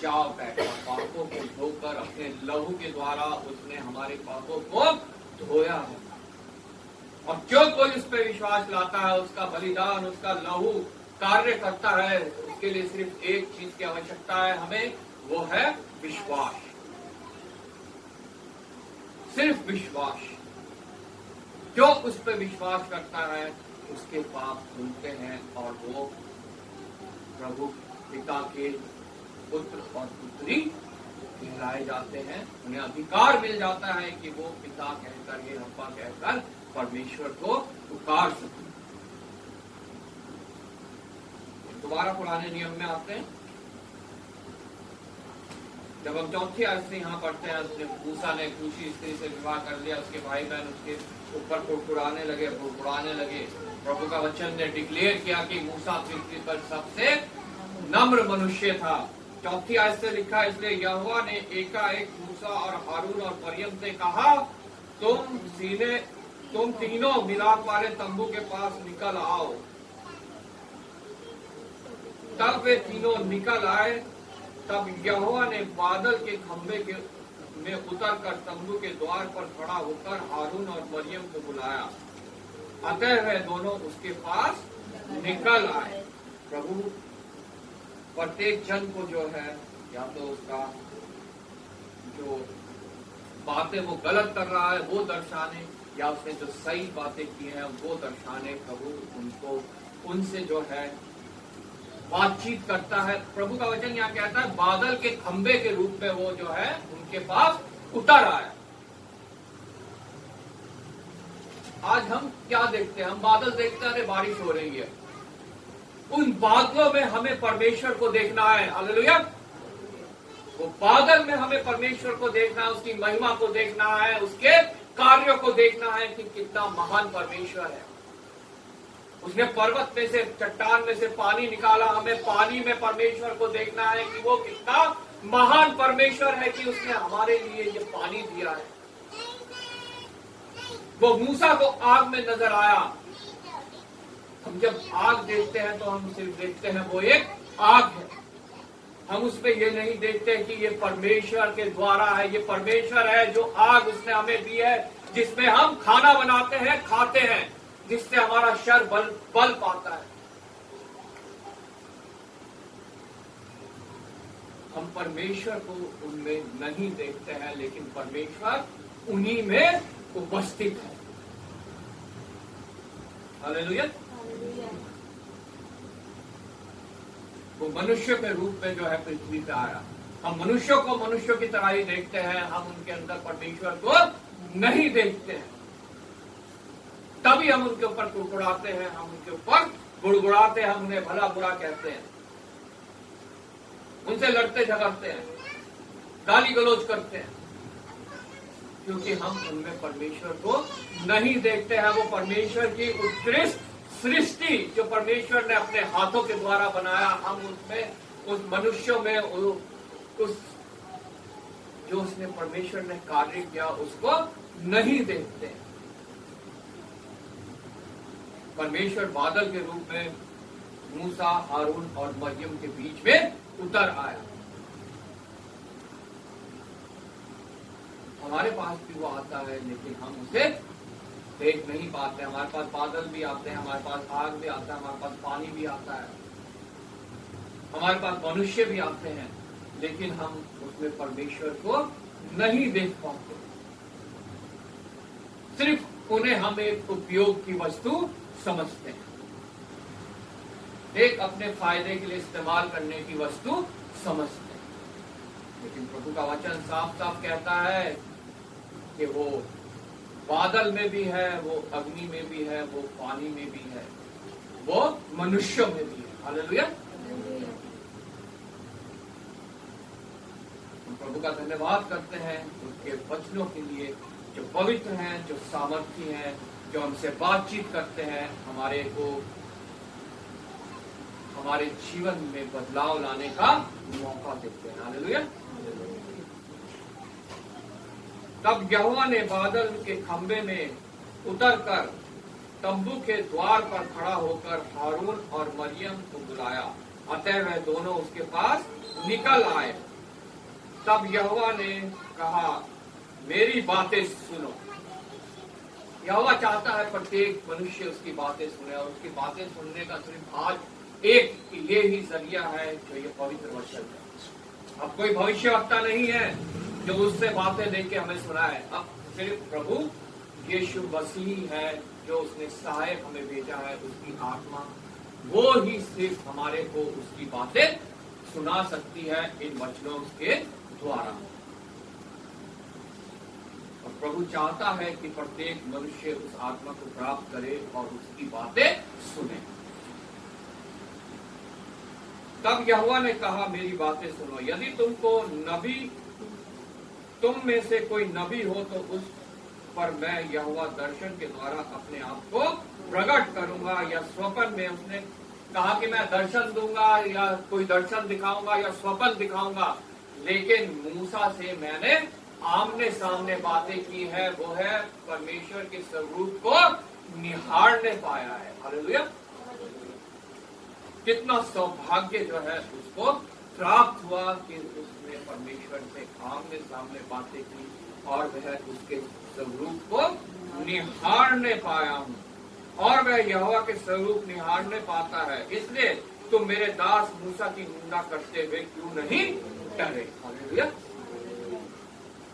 जा बैठा। पापों को धोकर अपने लहू के द्वारा उसने हमारे पापों को धोया है, और जो कोई उस पर विश्वास लाता है, उसका बलिदान, उसका लहू कार्य करता है। उसके लिए सिर्फ एक चीज की आवश्यकता है हमें, वो है विश्वास। सिर्फ विश्वास। जो उस पर विश्वास करता है उसके पाप धुलते हैं, और वो प्रभु पिता के पुत्र और पुत्री कहलाए जाते हैं। उन्हें अधिकार मिल जाता है कि वो पिता कहकर, ये अब्बा कहकर परमेश्वर को पुकार सके। दोबारा पुराने नियम में आते हैं। जब हम चौथी आयत से यहाँ पढ़ते हैं, उसने मूसा ने दूसरी स्त्री से विवाह कर लिया, उसके भाई बहन उसके ऊपर कुड़कुड़ाने लगे। प्रभु का वचन ने डिक्लेयर किया कि मूसा पृथ्वी पर सबसे नम्र मनुष्य था। 4 आयत से लिखा है, इसलिए यहोवा ने एकाएक मूसा और हारून और मरियम से कहा, तुम तीनों मिलाप वाले तंबू के पास निकल आओ। तब वे तीनों निकल आए। तब यहोवा ने बादल के खंभे में उतरकर तंबू के द्वार पर खड़ा होकर हारून और मरियम को बुलाया। अतः वे दोनों उसके पास निकल आए। प्रभु प्रत्येक जन को जो है, या तो उसका जो बातें वो गलत कर रहा है वो दर्शाने, या उसने जो सही बातें की हैं वो दर्शाने। प्रभु उनको उनसे जो है बातचीत करता है। प्रभु का वचन यहाँ कहता है बादल के खंबे के रूप में वो जो है उनके पास उतर आया। आज हम क्या देखते हैं? हम बादल देखते हैं, अरे बारिश हो रही है। उन बादलों में हमें परमेश्वर को देखना है। हालेलुया। वो बादल में हमें परमेश्वर को देखना है, उसकी महिमा को देखना है, उसके कार्यों को देखना है कि कितना महान परमेश्वर है। उसने पर्वत में से, चट्टान में से पानी निकाला। हमें पानी में परमेश्वर को देखना है कि वो कितना महान परमेश्वर है कि उसने हमारे लिए ये पानी दिया है। वो मूसा को आग में नजर आया। हम जब आग देखते हैं तो हम सिर्फ देखते हैं वो एक आग है। हम उसमें ये नहीं देखते कि ये परमेश्वर के द्वारा है। ये परमेश्वर है जो आग उसने हमें दी है, जिसमें हम खाना बनाते हैं, खाते हैं, जिससे हमारा शरीर बल पाता है। हम परमेश्वर को उनमें नहीं देखते हैं, लेकिन परमेश्वर उन्हीं में उपस्थित है। हालेलुया। वो मनुष्य के रूप में जो है पृथ्वी पे आया। हम मनुष्यों को मनुष्यों की तरह ही देखते हैं, हम उनके अंदर परमेश्वर को नहीं देखते हैं। तभी हम उनके ऊपर कुड़कुड़ाते हैं, हम उनके ऊपर गुड़गुड़ाते हैं, हम उन्हें भला बुरा कहते हैं, उनसे लड़ते झगड़ते हैं, गाली गलौज करते हैं, क्योंकि हम उनमें परमेश्वर को नहीं देखते हैं। वो परमेश्वर की उत्कृष्ट सृष्टि जो परमेश्वर ने अपने हाथों के द्वारा बनाया, हम उसमें, उस मनुष्यों में, उस जो उसने परमेश्वर ने कार्य किया उसको नहीं देखते। परमेश्वर बादल के रूप में मूसा, हारून और मरियम के बीच में उतर आया। हमारे पास भी वो आता है, लेकिन हम उसे देख नहीं पाते। हमारे पास बादल भी आते हैं, हमारे पास आग भी आता है, हमारे पास पानी भी आता है, हमारे पास मनुष्य भी आते हैं, लेकिन हम उसमें परमेश्वर को नहीं देख पाते। सिर्फ उन्हें हम एक उपयोग की वस्तु समझते हैं, एक अपने फायदे के लिए इस्तेमाल करने की वस्तु समझते हैं। लेकिन प्रभु का वचन साफ साफ कहता है कि वो बादल में भी है, वो अग्नि में भी है, वो पानी में भी है, वो मनुष्यों में भी है। हालेलुया। हम प्रभु का धन्यवाद करते हैं उसके वचनों के लिए, जो पवित्र हैं, जो सामर्थी हैं, जो हमसे बातचीत करते हैं, हमारे को हमारे जीवन में बदलाव लाने का मौका देते हैं। हालेलुया। तब यहोवा ने बादल के खंबे में उतरकर तंबू के द्वार पर खड़ा होकर हारून और मरियम को बुलाया। अतः वह दोनों उसके पास निकल आए। तब यहोवा ने कहा, मेरी बातें सुनो। यहोवा चाहता है प्रत्येक मनुष्य उसकी बातें सुने, और उसकी बातें सुनने का सिर्फ आज एक ये ही जरिया है जो ये पवित्र वचन है। अब कोई भविष्यवक्ता नहीं है जो उससे बातें देके हमें सुनाए। अब सिर्फ प्रभु यीशु मसीह है जो उसने सहायक हमें भेजा है, उसकी आत्मा, वो ही सिर्फ हमारे को उसकी बातें सुना सकती है इन वचनों के द्वारा। और प्रभु चाहता है कि प्रत्येक मनुष्य उस आत्मा को प्राप्त करे और उसकी बातें सुने। तब यहोवा ने कहा, मेरी बातें सुनो। यदि तुम में से कोई नबी हो तो उस पर मैं यहोवा दर्शन के द्वारा अपने आप को प्रकट करूंगा, या स्वप्न में उसने कहा कि मैं दर्शन दूंगा या कोई दर्शन दिखाऊंगा या स्वप्न दिखाऊंगा, लेकिन मूसा से मैंने आमने सामने बातें की है, वो है परमेश्वर के स्वरूप को निहारने पाया है। हालेलुया। कितना सौभाग्य जो है उसको प्राप्त हुआ कि उसने परमेश्वर से आमने सामने बातें की और वह उसके स्वरूप को निहारने पाया हूं, और वह यहोवा के स्वरूप निहारने पाता है। इसलिए तुम मेरे दास मूसा की निंदा करते हुए क्यों नहीं डरे। हालेलुया।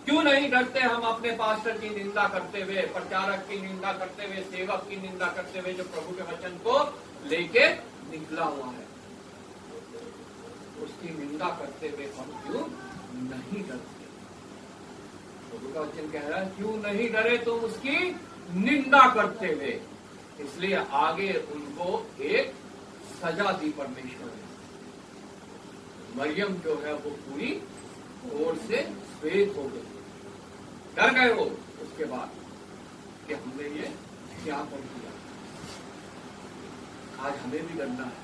क्यों नहीं डरते हम अपने पास्टर की निंदा करते हुए, प्रचारक की निंदा करते हुए, सेवक की निंदा करते हुए, जो प्रभु के वचन को लेके निकला हुआ है, उसकी निंदा करते हुए हम क्यों नहीं डरते। प्रभु का वचन कह रहा है क्यों नहीं डरे तुम उसकी निंदा करते हुए। इसलिए आगे उनको एक सजा दी परमेश्वर ने। मरियम जो है वो पूरी ओर से श्वेत हो गई। डर गए वो उसके बाद कि हमने ये क्या कर दिया। आज हमें भी डरना है,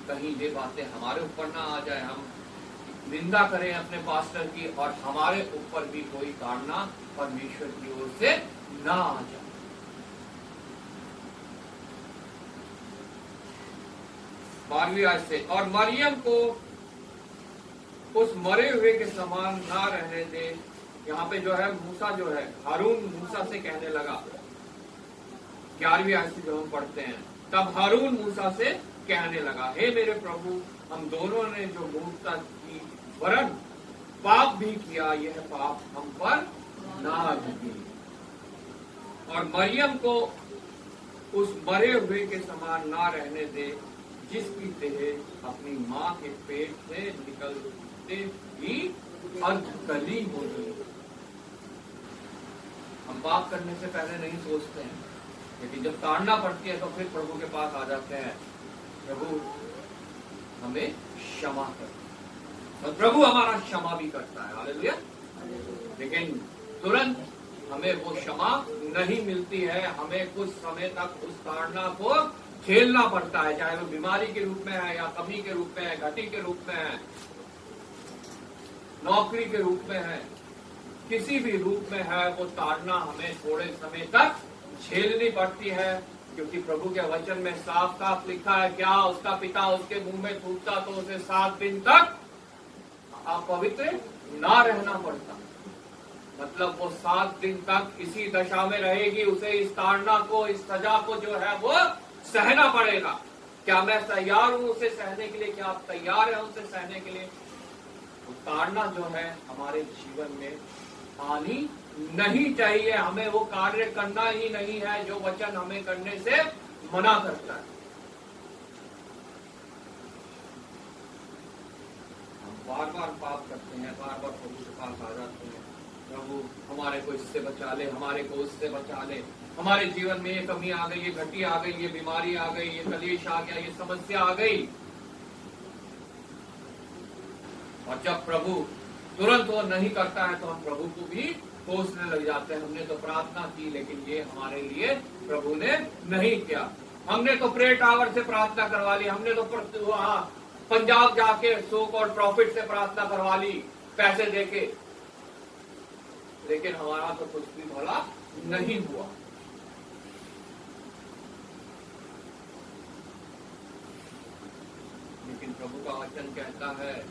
कहीं ये बातें हमारे ऊपर ना आ जाए, हम निंदा करें अपने पास्टर की और हमारे ऊपर भी कोई ताड़ना परमेश्वर की ओर से ना आ जाए। बारहवीं आयत से, और मरियम को उस मरे हुए के समान ना रहने दे। यहाँ पे जो है मूसा जो है, हारून मूसा से कहने लगा। 11वीं आयत से जो हम पढ़ते हैं, तब हारून मूसा से कहने लगा, हे मेरे प्रभु, हम दोनों ने जो मूर्खता की वरन पाप भी किया, यह पाप हम पर ना लगे। और मरियम को उस मरे हुए के समान ना रहने दे, जिसकी देह अपनी माँ के पेट से निकलते ही अर्धकली हो गई। हम पाप करने से पहले नहीं सोचते हैं, लेकिन जब ताड़ना पड़ती है तो फिर प्रभु के पास आ जाते हैं, प्रभु हमें क्षमा कर, और प्रभु हमारा क्षमा भी करता है। हालेलुया। लेकिन तुरंत हमें वो क्षमा नहीं मिलती है, हमें कुछ समय तक उस ताड़ना को झेलना पड़ता है, चाहे वो बीमारी के रूप में है या कमी के रूप में है, घटी के रूप में है, नौकरी के रूप में है, किसी भी रूप में है, वो ताड़ना हमें थोड़े समय तक झेलनी पड़ती है। क्योंकि प्रभु के वचन में साफ साफ लिखा है, क्या उसका पिता उसके मुंह में थूकता तो उसे 7 दिन तक अपवित्र ना रहना पड़ता। मतलब वो 7 दिन तक इसी दशा में रहेगी, उसे इस ताड़ना को, इस सजा को जो है वो सहना पड़ेगा। क्या मैं तैयार हूं उसे सहने के लिए? क्या आप तैयार हैं उसे सहने के लिए? ताड़ना जो है हमारे जीवन में आनी नहीं चाहिए। हमें वो कार्य करना ही नहीं है जो वचन हमें करने से मना करता है। हम बार बार पाप करते हैं, बार बार प्रभु के पास आ जाते हैं, प्रभु हमारे को इससे बचा ले, हमारे को उससे बचा ले, हमारे जीवन में ये कमी आ गई, ये घटी आ गई, ये बीमारी आ गई, ये कलेश आ गया, ये समस्या आ गई। और जब प्रभु तुरंत वो नहीं करता है तो हम प्रभु को भी कोसने लग जाते हैं। हमने तो प्रार्थना की, लेकिन ये हमारे लिए प्रभु ने नहीं किया। हमने तो प्रेयर टावर से प्रार्थना करवा ली, हमने तो पंजाब जाके सो कॉल्ड प्रॉफिट से प्रार्थना करवा ली पैसे देके, लेकिन हमारा तो कुछ भी भला नहीं हुआ। लेकिन प्रभु का वचन कहता है,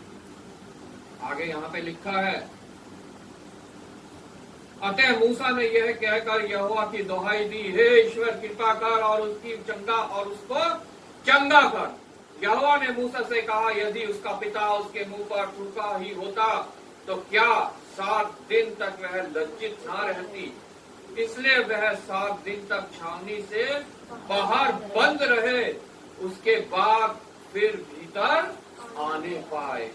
आगे यहाँ पे लिखा है, अतः मूसा ने यह कहकर यहोवा की दुहाई दी, हे ईश्वर कृपा कर और उसकी चंगा और उसको चंगा कर। यहोवा ने मूसा से कहा, यदि उसका पिता उसके मुंह पर थूका ही होता तो क्या 7 दिन तक वह लज्जित ना रहती? इसलिए वह 7 दिन तक छावनी से बाहर बंद रहे, उसके बाद फिर भीतर आने पाए।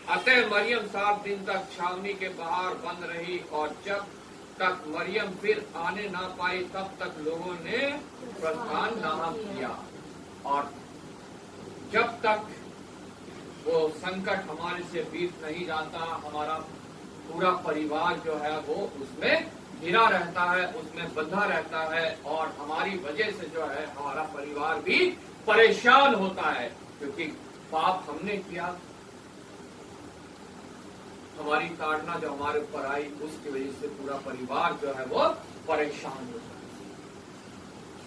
अतः मरियम 7 दिन तक छावनी के बाहर बंद रही, और जब तक मरियम फिर आने ना पाई तब तक लोगों ने प्रस्थान ना किया। और जब तक वो संकट हमारे से बीत नहीं जाता, हमारा पूरा परिवार जो है वो उसमें घिरा रहता है, उसमें बंधा रहता है, और हमारी वजह से जो है हमारा परिवार भी परेशान होता है, क्योंकि पाप हमने किया, हमारी ताड़ना जो हमारे ऊपर आई उसकी वजह से पूरा परिवार जो है वो परेशान हो जाता है,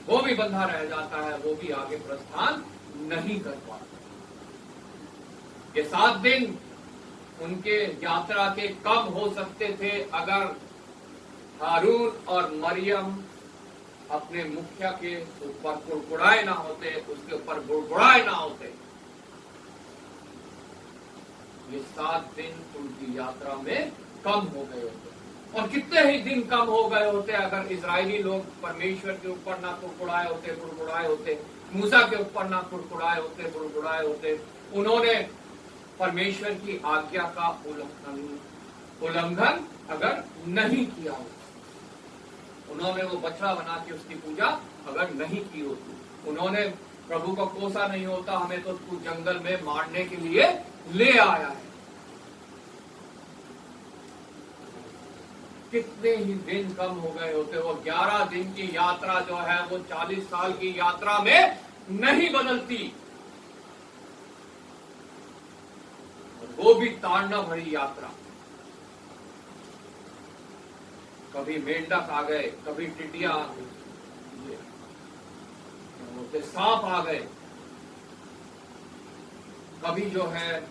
वो भी बंधा रह जाता है, वो भी आगे प्रस्थान नहीं कर पाता। ये 7 दिन उनके यात्रा के कम हो सकते थे अगर हारून और मरियम अपने मुखिया के ऊपर कुड़कुड़ाए ना होते, उसके ऊपर बुड़बुड़ाए ना होते। ये 7 दिन उनकी यात्रा में कम हो गए होते, और कितने ही दिन कम हो गए होते अगर इजरायली लोग परमेश्वर के ऊपर ना कुड़कुड़ाए होते, बुड़बुड़ाए होते, मूसा के ऊपर ना कुड़कुड़ाए होते, बुड़बुड़ाए होते। उन्होंने परमेश्वर की आज्ञा का उल्लंघन अगर नहीं किया होता, उन्होंने वो बछड़ा बना के उसकी पूजा अगर नहीं की होती, उन्होंने प्रभु को कोसा नहीं होता, हमें तो तू जंगल में मारने के लिए ले आया है। कितने ही दिन कम हो गए होते, वो 11 दिन की यात्रा जो है वो 40 साल की यात्रा में नहीं बदलती, वो भी ताड़ना भरी यात्रा। कभी मेंढक आ गए, कभी टिड्डियां आ गई, सांप आ गए, कभी जो है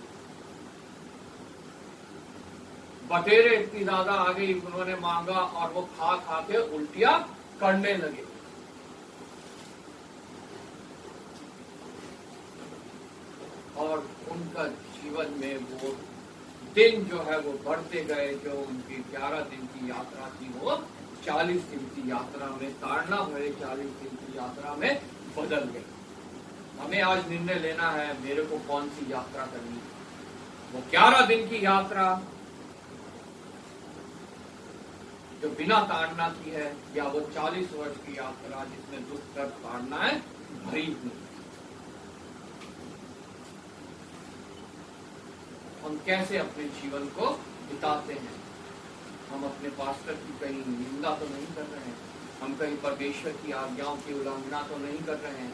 बटेरे इतनी ज्यादा आ गई, उन्होंने मांगा और वो खा खा के उल्टियां करने लगे। और उनका जीवन में वो दिन जो है वो बढ़ते गए, जो उनकी 11 दिन की यात्रा थी वो 40 दिन की यात्रा में, ताड़ना भरे 40 दिन की यात्रा में बदल गए। हमें आज निर्णय लेना है मेरे को कौन सी यात्रा करनी है। वो 11 दिन की यात्रा जो बिना ताड़ना की है, या वो 40 वर्ष की यात्रा जिसमें दुख दर्द ताड़नाएं भरी हुई। हम कैसे अपने जीवन को बिताते हैं? हम अपने पास्टर की कहीं निंदा तो नहीं कर रहे हैं, हम कहीं परमेश्वर की आज्ञाओं की उल्लंघना तो नहीं कर रहे हैं,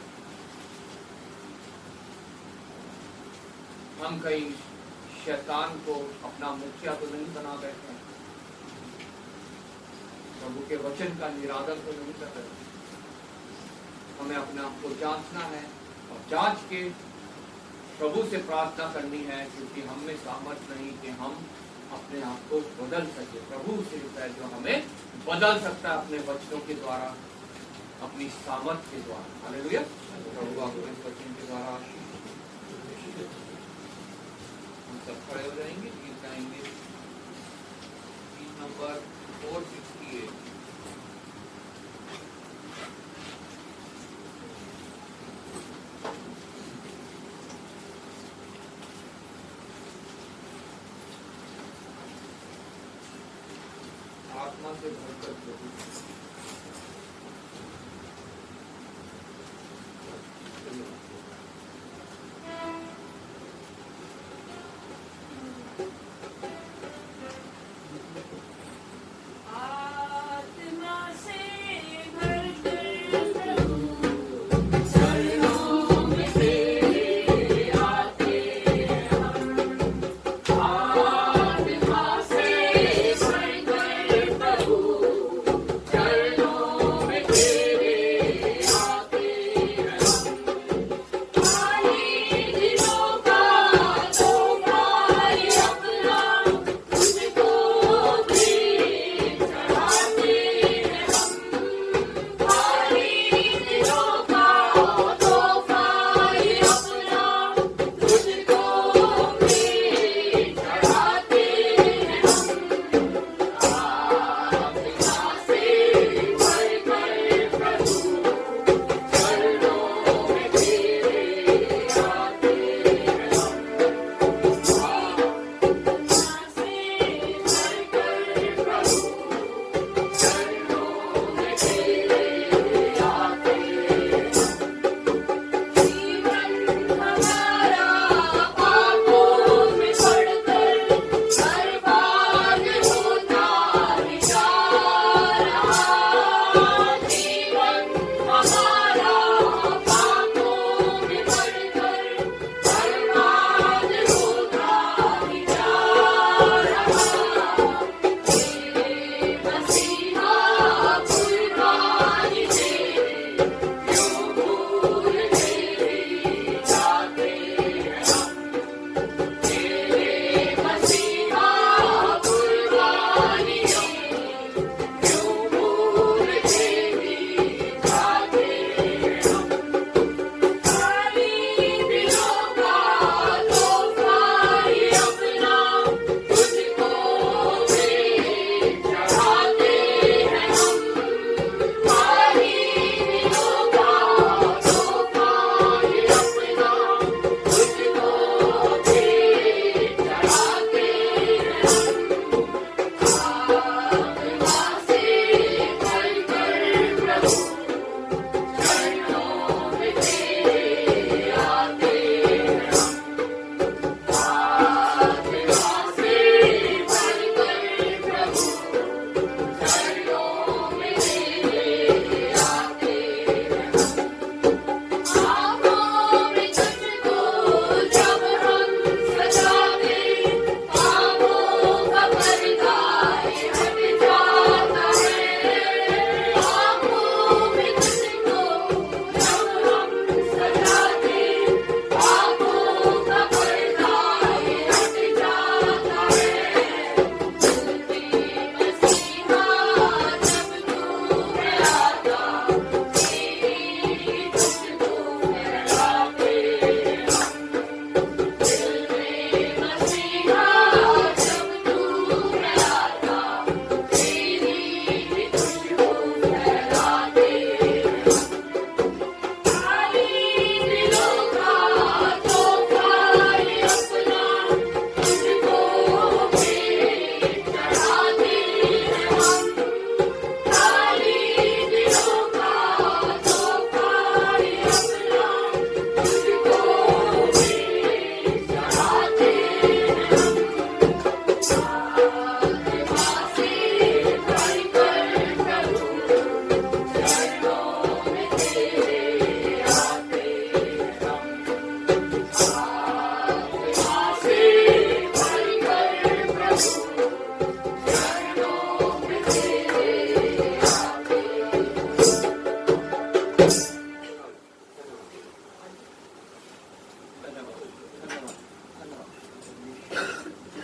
हम कहीं शैतान को अपना मुखिया तो नहीं बना बैठे हैं, प्रभु के वचन का निरादर तो नहीं कर रहे। हमें अपने आप को जांचना है और जांच के प्रभु से प्रार्थना करनी है, क्योंकि हम में सामर्थ्य नहीं कि हम अपने आप को बदल सके। प्रभु सिर्फ है जो हमें बदल सकता है अपने वचनों के द्वारा, अपनी सामर्थ्य के द्वारा। हालेलुया। प्रभु आपको इस वचन के द्वारा आशीष दे। हम सब खड़े हो जाएंगे, गीत गाएंगे, गीत नंबर 468। आत्मा से भरकर प्रभु आत्मा से भरकर प्रभु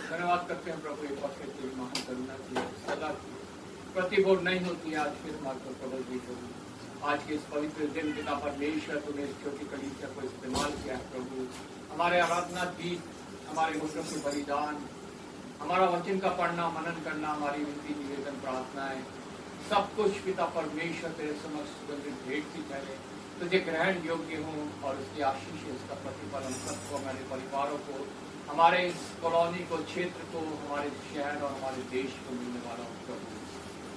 धन्यवाद करते हैं प्रभु एक बार फिर तेरी महान करुणा की सदा की प्रतिबोध नहीं होती है। आज फिर हमारे पर प्रबल भी होगी। आज के इस पवित्र दिन पिता परमेश्वर तूने इस छोटी कलीसिया को इस्तेमाल किया है प्रभु। हमारे आराधना गीत, हमारे मुद्रों के बलिदान, हमारा वचन का पढ़ना, मनन करना, हमारी विनती निवेदन प्रार्थनाएं, सब कुछ पिता परमेश्वर तेरे समक्ष सुगंधित भेंट की ठहरे, तुझे ग्रहण योग्य हूँ और उसकी आशीष इसका प्रतिफल हम सबको, हमारे परिवारों को, हमारे इस कॉलोनी को, क्षेत्र को, हमारे शहर और हमारे देश को मिलने वाला हूँ प्रभु।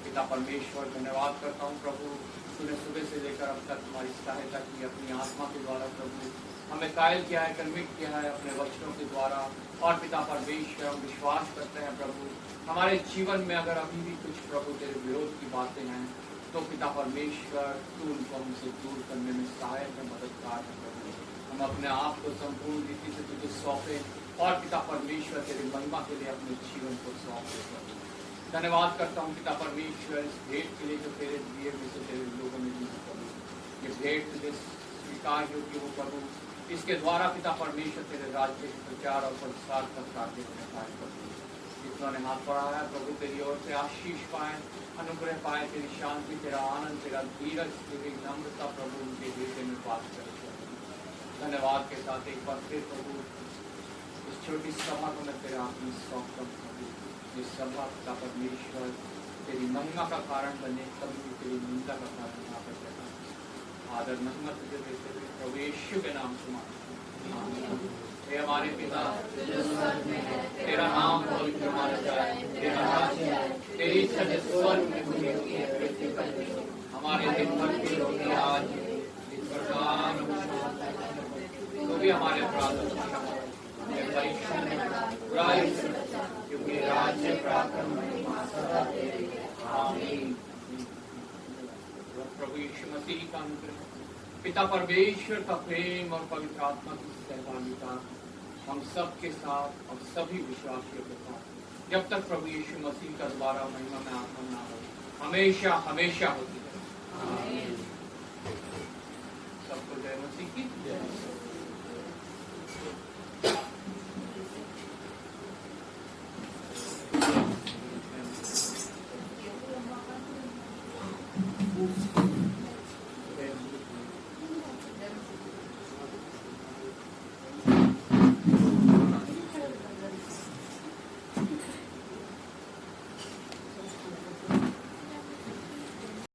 पिता परमेश्वर धन्यवाद करता हूँ प्रभु, तूने सुबह से लेकर अब तक हमारी सहायता की अपनी आत्मा के द्वारा प्रभु, हमें कायल किया है, कर्मित किया है अपने वचनों के द्वारा। और पिता परमेश्वर हम विश्वास करते हैं प्रभु, हमारे जीवन में अगर अभी भी कुछ प्रभु तेरे विरोध की बातें हैं तो पिता परमेश्वर तू उनको हमसे दूर करने में सहायक है, मददगार है प्रभु। हम अपने आप को संपूर्ण रीति से तुझे सौंपे और पिता परमेश्वर तेरी महिमा के लिए अपने जीवन को सौंप दे प्रभु। धन्यवाद करता हूँ पिता परमेश्वर इस भेंट के लिए जो तेरे दिए में से तेरे लोगों ने दी प्रभु। ये भेंट तुझे स्वीकार योग्य हो प्रभु, इसके द्वारा पिता परमेश्वर तेरे राज्य के प्रचार और प्रसार का कार्य होने पाए प्रभु। जितना ने हाथ बढ़ाया प्रभु तेरी ओर से आशीष पाए, अनुग्रह पाए, तेरी शांति, तेरा आनंद, तेरा धीरज, तेरी नम्रता प्रभु उनके हृदय में बात करे प्रभु। धन्यवाद के साथ एक बार फिर प्रभु इस छोटी सभा को मैं तेरे हाथ में सौंपता हूं प्रभु। इस सभा पिता परमेश्वर तेरी महिमा का कारण बने, कभी भी तेरी निंदा का कारण यहाँ पर बना। आदर महिमा तुझे देते हुए प्रभु यीशु के नाम से मांगते हैं। हे हमारे पिता तेरा नाम पवित्र माना जाए, तेरा राज्य आए, तेरी इच्छा जैसे स्वर्ग में पूरी होती है पृथ्वी पर भी। हमारे दिन भर की रोटी आज इस प्रकार तो भी हमारे अपराधों को क्षमा करो, हमें परीक्षा में बुराई से बचा, क्योंकि राज्य पराक्रम महिमा सदा तेरी है। आमीन। प्रभु यीशु मसीह का अनुग्रह, पिता परमेश्वर का प्रेम और पवित्र आत्मा की सहभागिता हम सब के साथ और सभी विश्वासियों के साथ जब तक प्रभु यीशु मसीह का द्वारा महिमा में आगमन ना हो हमेशा हमेशा होती है। सबको जय मसीह की जय।